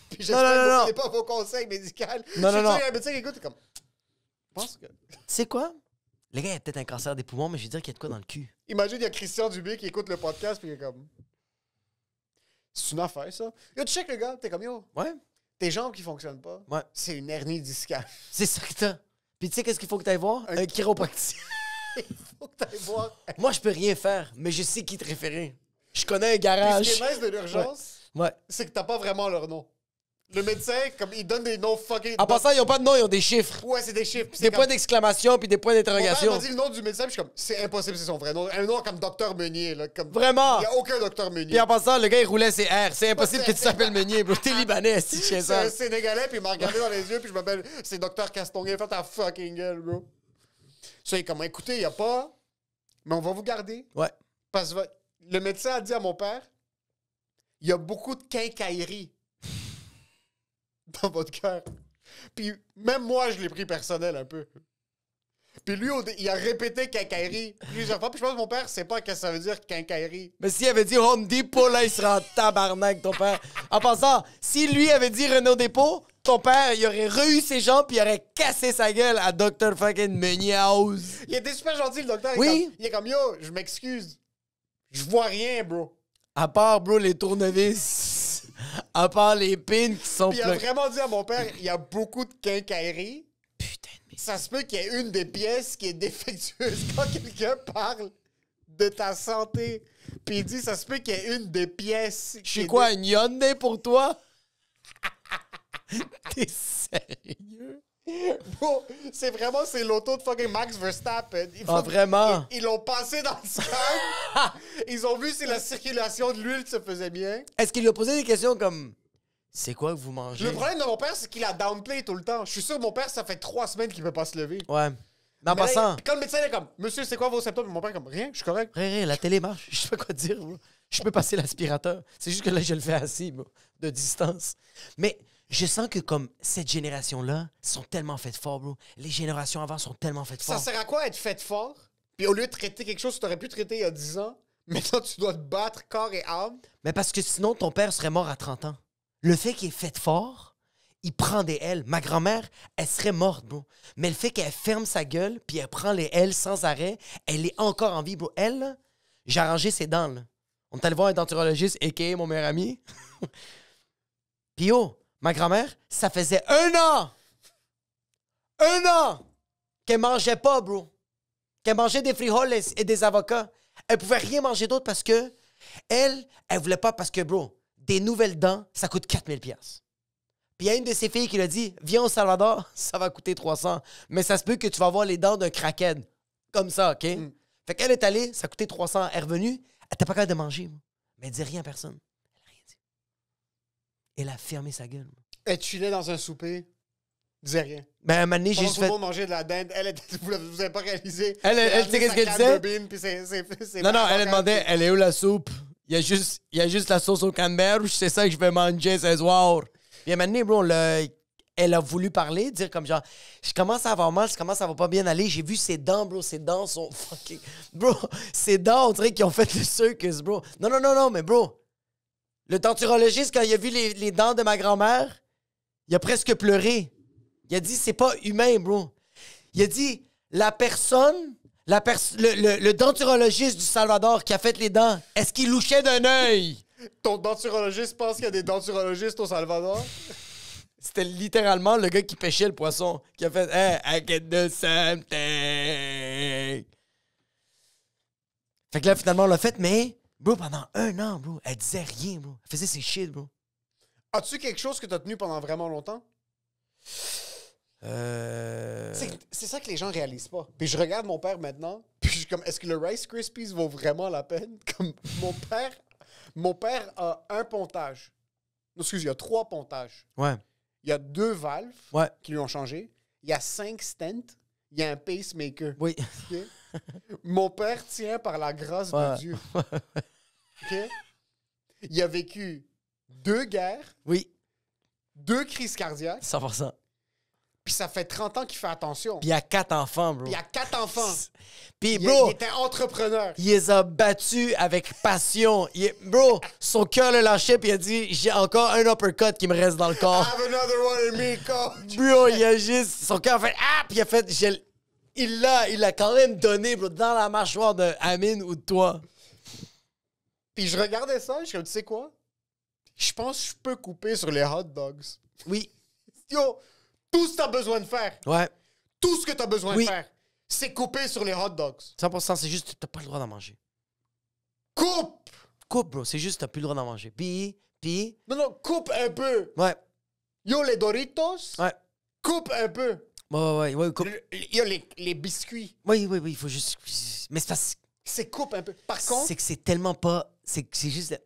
Puis Non, non, j'espère que non. vous prenez pas vos conseils médicaux. Non, Je non, non. suis sûr, il y a un médecin qui écoute, t'es comme... Je pense que... Tu sais quoi? Le gars, il a peut-être un cancer des poumons, mais je vais dire qu'il y a de quoi dans le cul. Imagine, il y a Christian Dubé qui écoute le podcast, puis il est comme... C'est une affaire, ça. Yo, tu check le gars, t'es comme, yo, Ouais? tes jambes qui fonctionnent pas, Ouais. c'est une hernie discale. C'est ça que t'as. Puis tu sais qu'est-ce qu'il faut que t'ailles voir? Un chiropracticien. Il faut que t'ailles voir. Moi, je peux rien faire, mais je sais qui te référer. Je connais un Puis garage. ce qui est nice de l'urgence, Ouais. c'est que t'as pas vraiment leur nom. Le médecin, comme, il donne des noms fucking... En passant, ils n'ont pas de nom, ils ont des chiffres. Ouais, c'est des chiffres. Puis c'est Des comme- points d'exclamation puis des points Mon père d'interrogation. m'a dit le nom du médecin, puis je suis comme, c'est impossible, c'est son vrai nom. Un nom comme Docteur Meunier, là. Comme... Vraiment? Il n'y a aucun Docteur Meunier. Puis en passant, le gars, il roulait ses airs. C'est impossible que tu t'appelles Meunier, bro. T'es libanais, si tu fais C'est un ça. Sénégalais, puis il m'a regardé dans les yeux, puis je m'appelle, c'est Docteur Castonguay, fais ta fucking gueule, bro. Ça, il est comme, écoutez, il n'y a pas, mais on va vous garder. Ouais. Parce que le médecin a dit à mon père, il y a beaucoup de quincailleries dans votre cœur. Puis même moi, je l'ai pris personnel un peu. Puis lui, il a répété quincaillerie plusieurs fois. Puis je pense que mon père sait pas ce que ça veut dire quincaillerie. Mais s'il avait dit Home Depot, là, il serait en tabarnak, ton père. En passant, si lui avait dit Renault Dépôt, ton père, il aurait reçu ses jambes puis il aurait cassé sa gueule à Dr. fucking Meunier House. Il était super gentil, le docteur. Oui. Il est comme, yo, je m'excuse. Je vois rien, bro. À part, bro, les tournevis. À part les pins qui sont Puis il a bloqués. vraiment dit à mon père, il y a beaucoup de quincailleries. Putain de merde. Ça se peut qu'il y ait une des pièces qui est défectueuse. Quand quelqu'un parle de ta santé, puis il dit, ça se peut qu'il y ait une des pièces... Je suis quoi, une Hyundai pour toi? T'es sérieux? Bro, c'est l'auto de fucking Max Verstappen. Ah, vraiment? Ils l'ont passé dans le scan. Ils ont vu si la circulation de l'huile se faisait bien. Est-ce qu'il lui a posé des questions comme c'est quoi que vous mangez? Le problème de mon père, c'est qu'il a downplay tout le temps. Je suis sûr que mon père, ça fait 3 semaines qu'il peut pas se lever. Ouais. Mais en Mais là, passant, quand le médecin est comme, monsieur, c'est quoi vos symptômes? Mon père est comme, rien, je suis correct. Ré, la télé marche. Je sais pas quoi dire, bro. Je peux passer l'aspirateur. C'est juste que là, je le fais assis, bro, de distance. Mais je sens que comme cette génération-là sont tellement faites fort, bro. Les générations avant sont tellement faites Ça fort. sert à quoi être fait fort? Puis au lieu de traiter quelque chose que tu aurais pu traiter il y a 10 ans, maintenant tu dois te battre corps et âme. Mais parce que sinon, ton père serait mort à 30 ans. Le fait qu'il est fait fort, il prend des ailes. Ma grand-mère, elle serait morte, bro. Mais le fait qu'elle ferme sa gueule, puis elle prend les ailes sans arrêt, elle est encore en vie, bro. Elle, là, j'ai arrangé ses dents, là. On est allé voir un denturologiste, a.k.a. mon meilleur ami. Puis yo, ma grand-mère, ça faisait 1 an qu'elle mangeait pas, bro. Qu'elle mangeait des frijoles et des avocats. Elle pouvait rien manger d'autre parce que elle voulait pas parce que, bro, des nouvelles dents, ça coûte 4000$. Puis il y a une de ses filles qui lui a dit, viens au Salvador, ça va coûter 300. Mais ça se peut que tu vas avoir les dents d'un crackhead. Comme ça, OK? Fait qu'elle est allée, ça coûtait 300. Elle est revenue, elle était pas capable de manger, moi. Mais elle dit rien à personne. Elle a rien dit. Elle a fermé sa gueule, moi. Elle chillait dans un souper, disait rien. Ben, un moment donné, j'ai Pendant juste que tout le fait... monde mangeait de la dinde, vous avez pas réalisé. Elle, tu sais qu'est-ce qu'elle disait? Non, elle demandait, elle est où la soupe? Il y a juste la sauce au canneberge, c'est ça que je vais manger ce soir. Puis à un moment donné, bro, elle a voulu parler, dire comme genre, je commence à avoir mal, ça commence à va pas bien aller. J'ai vu ses dents, bro, ses dents sont fucking... Bro, ses dents, on dirait qu'ils ont fait le circus, bro. Non, mais bro, le denturologiste, quand il a vu les dents de ma grand-mère, il a presque pleuré. Il a dit, c'est pas humain, bro. Il a dit, le denturologiste du Salvador qui a fait les dents, est-ce qu'il louchait d'un œil? Ton denturologiste pense qu'il y a des denturologistes au Salvador? C'était littéralement le gars qui pêchait le poisson, qui a fait « Hey, I can do something! » Fait que là, finalement, on l'a fait, mais, bro, pendant 1 an, bro, elle disait rien, bro. Elle faisait ses shit, bro. As-tu quelque chose que t'as tenu pendant vraiment longtemps? C'est ça que les gens réalisent pas. Puis je regarde mon père maintenant, puis je suis comme, est-ce que le Rice Krispies vaut vraiment la peine? Comme mon père a un pontage. Non, excuse, il y a 3 pontages. Ouais. Il y a 2 valves Ouais. qui lui ont changé. Il y a 5 stents. Il y a un pacemaker. Oui. OK? Mon père tient par la grâce Ouais. de Dieu. OK? Il a vécu 2 guerres, Oui, 2 crises cardiaques, 100%. puis ça fait 30 ans qu'il fait attention. Puis il y a 4 enfants, bro. Puis il a 4 enfants. Puis, Il bro, était entrepreneur. il les a battus avec passion. Bro, son cœur le lâchait, puis il a dit, j'ai encore un uppercut qui me reste dans le I corps. have another one in me, coach. Bro, il a juste... Son cœur a fait... Ah! Puis il a fait... Il l'a quand même donné, bro, dans la mâchoire de Amine ou de toi. Puis je regardais ça, je suis comme, tu sais quoi? Je pense que je peux couper sur les hot dogs. Oui. Yo, tout ce que t'as besoin de faire, Ouais. tout ce que t'as besoin Oui. de faire, c'est couper sur les hot dogs. 100%, c'est juste... T'as pas le droit d'en manger. Coupe! Coupe, bro. C'est juste... T'as plus le droit d'en manger. Puis... Non, coupe un peu. Ouais. Yo, les Doritos, Ouais. coupe un peu. Ouais, coupe. Yo, les biscuits, Oui, il faut juste... Mais c'est parce... c'est coupe un peu. Par contre, C'est que c'est tellement pas... C'est juste...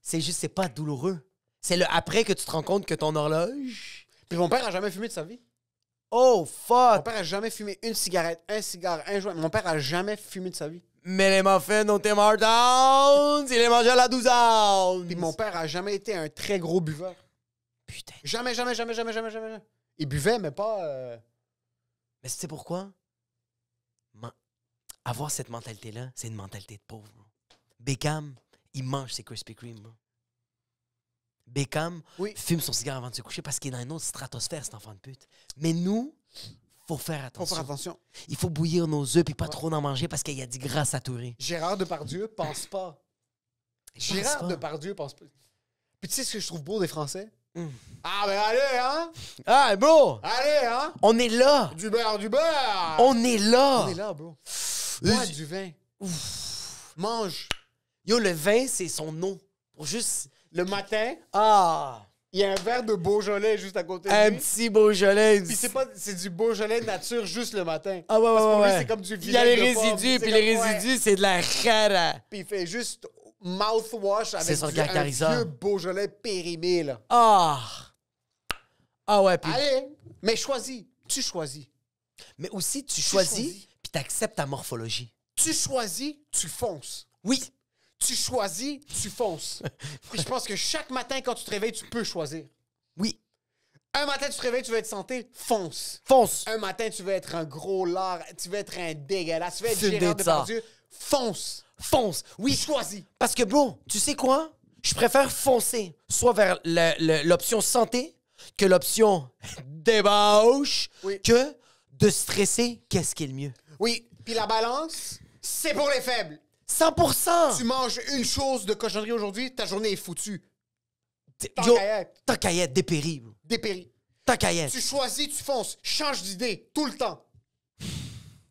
C'est pas douloureux. C'est le après que tu te rends compte que ton horloge... puis mon père a jamais fumé de sa vie. Oh, Mon fuck! père a jamais fumé une cigarette, un cigare, un joint. Mon père a jamais fumé de sa vie. Mais les muffins au Tim Hortons, il les mangeait à la 12 ounces! Puis mon père a jamais été un très gros buveur. Putain. Jamais. Il buvait, mais pas... Mais tu sais pourquoi? Avoir cette mentalité-là, c'est une mentalité de pauvre. Bro. Beckham, il mange ses Krispy Kreme. Bro. Beckham Oui. fume son cigare avant de se coucher parce qu'il est dans une autre stratosphère, cet enfant de pute. Mais nous, faut faire Faut attention. faire attention. Il faut bouillir nos œufs puis pas trop en manger parce qu'il y a du gras saturé. Gérard Depardieu pense pas. Gérard pas. Depardieu pense pas. Puis tu sais ce que je trouve beau des Français? Mm. Ah, ben allez, hein? Ah, bro! Allez, hein? On est là! Du beurre, du beurre! On est là! On est là, bro. Bois du vin. Mange. Yo, le vin, c'est son eau. Pour juste... Le matin, Ah! il y a un verre de Beaujolais juste à côté de Un lui. petit Beaujolais. Puis c'est du Beaujolais nature juste le matin. Ah ouais, Parce que pour lui, ouais. c'est comme du Il y a les vinaigre de pomme. résidus, C'est puis comme, les ouais. résidus, c'est de la rara. Puis il fait juste mouthwash avec C'est son un caractérisant. vieux Beaujolais périmé, là. Ah! Ah ouais, puis... Allez, mais choisis. Tu choisis. Mais aussi, tu choisis. choisis, puis t'acceptes ta morphologie. Tu choisis, tu fonces. Oui. Tu choisis, tu fonces. Puis je pense que chaque matin, quand tu te réveilles, tu peux choisir. Oui. Un matin, tu te réveilles, tu veux être santé, fonce. Fonce. Un matin, tu veux être un gros lard, tu veux être un dégueulasse, tu veux être Fume Gérard des tsars. Depardieu, fonce. Fonce. Oui. Choisis. Parce que, bro, tu sais quoi? Je préfère foncer soit vers l'option santé que l'option débauche Oui. que de stresser. Qu'est-ce qui est le mieux? Oui, puis la balance, c'est pour les faibles. 100%! Tu manges une chose de cochonnerie aujourd'hui, ta journée est foutue. Tant Yo, qu'à être. tant qu'à y être, dépéri, bro. Dépéri. Tant qu'à y être. Tu choisis, tu fonces. Change d'idée, tout le temps.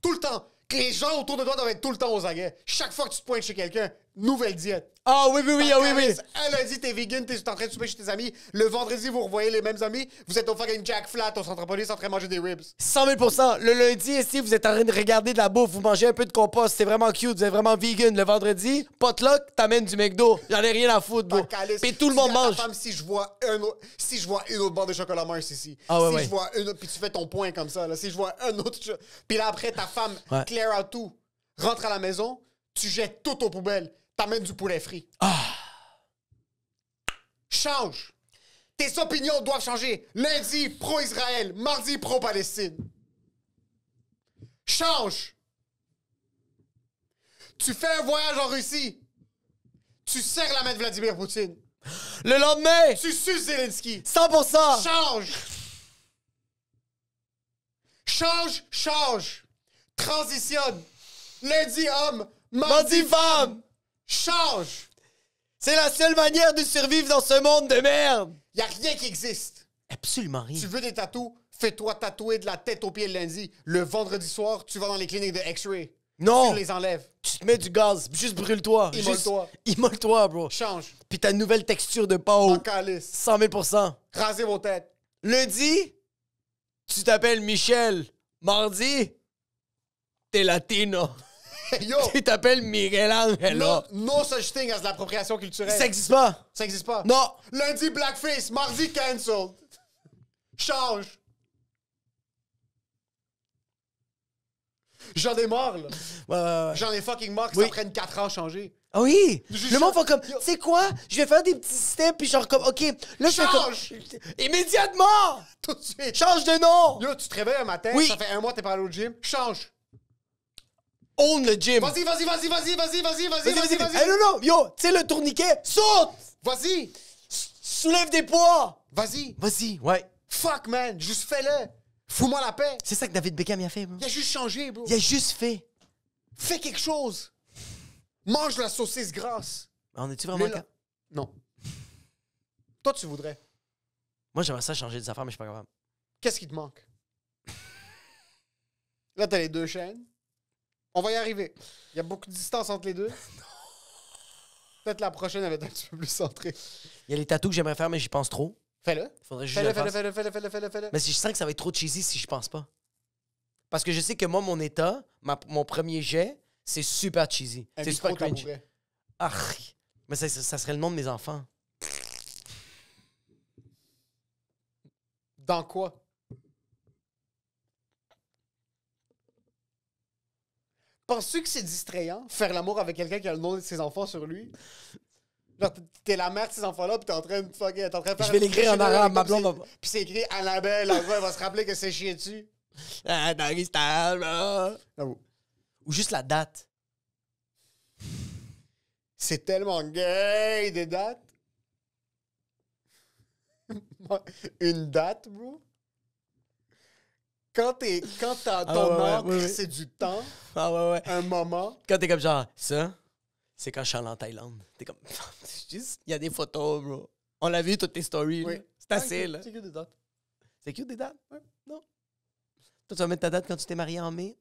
Tout le temps. Que les gens autour de toi doivent être tout le temps aux aguets. Chaque fois que tu te pointes chez quelqu'un, nouvelle diète. Ah oui, ah oui. Un lundi, t'es vegan, t'es en train de souper chez tes amis. Le vendredi, vous revoyez les mêmes amis. Vous êtes au fucking Jack Flat, au centre police, en train de manger des ribs. 100 000 %. Le lundi, ici, vous êtes en train de regarder de la bouffe, vous mangez un peu de compost, c'est vraiment cute, vous êtes vraiment vegan. Le vendredi, potluck, t'amènes du McDo. J'en ai rien à foutre, bro. Puis tout le monde mange. Femme, si je vois une autre barre de chocolat Mars ici, Ah ouais, si ouais. je vois une autre, puis tu fais ton point comme ça, là, si je vois un autre, puis là après ta femme Ouais. clear out tout, rentre à la maison, tu jettes tout aux poubelles, t'amènes du poulet frit. Change. Tes opinions doivent changer. Lundi, pro-Israël. Mardi, pro-Palestine. Change. Tu fais un voyage en Russie. Tu serres la main de Vladimir Poutine. Le lendemain, Tu suces Zelensky. 100%. Change. Change. Transitionne. Lundi, homme. Mardi, femme. Change. C'est la seule manière de survivre dans ce monde de merde. Y a rien qui existe. Absolument rien. Tu veux des tatous? Fais-toi tatouer de la tête aux pieds le lundi. Le vendredi soir, tu vas dans les cliniques de X-ray. Non. Tu les enlèves. Tu te mets du gaz, juste brûle-toi. Immole-toi. Juste Immole-toi, bro. Change. Puis ta nouvelle texture de peau. En calice. 100 000 %. Rasez vos têtes. Lundi, tu t'appelles Michel. Mardi, t'es latino. Yo! Tu t'appelles Miguel Angel. No such thing as l'appropriation culturelle. Ça existe pas. Ça existe pas. Non. Lundi, blackface. Mardi, cancelled. Change. J'en ai marre, là. Ouais. J'en ai fucking marre que Oui. ça prenne 4 ans à changer. Ah oui! Je Le monde change. va comme, tu sais quoi? Je vais faire des petits systèmes, puis genre comme, OK, là, je fais comme... Change! Immédiatement! Tout de suite. Change de nom! Yo, tu te réveilles un matin, Oui. ça fait 1 mois que t'es pas allé au gym, change. Own le gym! Vas-y. Hey, non, yo, tu sais le tourniquet, saute! Vas-y. Soulève des poids! Vas-y. Vas-y, ouais. Fuck, man. Juste fais-le. Fous-moi la paix. C'est ça que David Beckham y a fait, bro. Il a juste changé, bro. Il a juste fait. Fais quelque chose. Mange la saucisse grasse. On est-tu vraiment... Là. Non. Toi, tu voudrais. Moi, j'aimerais ça changer des affaires, mais je suis pas capable. Qu'est-ce qui te manque? Là, t'as les 2 chaînes. On va y arriver. Il y a beaucoup de distance entre les deux. Peut-être la prochaine, elle va être un petit peu plus centrée. Il y a les tatous que j'aimerais faire, mais j'y pense trop. Fais-le. Faudrait juste que je le fasse. Fais-le. Mais si je sens que ça va être trop cheesy si je pense pas. Parce que je sais que moi, mon état, mon premier jet, c'est super cheesy. Un C'est micro super cringe. tabouret. Ah, mais ça serait le nom de mes enfants. Dans quoi? Penses-tu que c'est distrayant, faire l'amour avec quelqu'un qui a le nom de ses enfants sur lui? Genre, t'es la mère de ces enfants-là, pis t'es en train de faire Je vais l'écrire en arabe, ma blonde va... Pis c'est écrit Annabelle, en gros, elle va se rappeler que c'est chié dessus. Ah, doggy style, bro. J'avoue. Ou juste la date. C'est tellement gay, des dates. Une date, bro? Quand t'as ton ouais, encre, ouais. c'est du temps, Ah ouais. un moment. Quand t'es comme genre, ça, c'est quand je suis allé en Thaïlande. T'es comme, c'est juste, il y a des photos, bro. On l'a vu, toutes tes stories. Oui. là. C'est assez, là. C'est que des dates. C'est cute des dates? Ouais. Non. Toi, tu vas mettre ta date quand tu t'es marié en mai?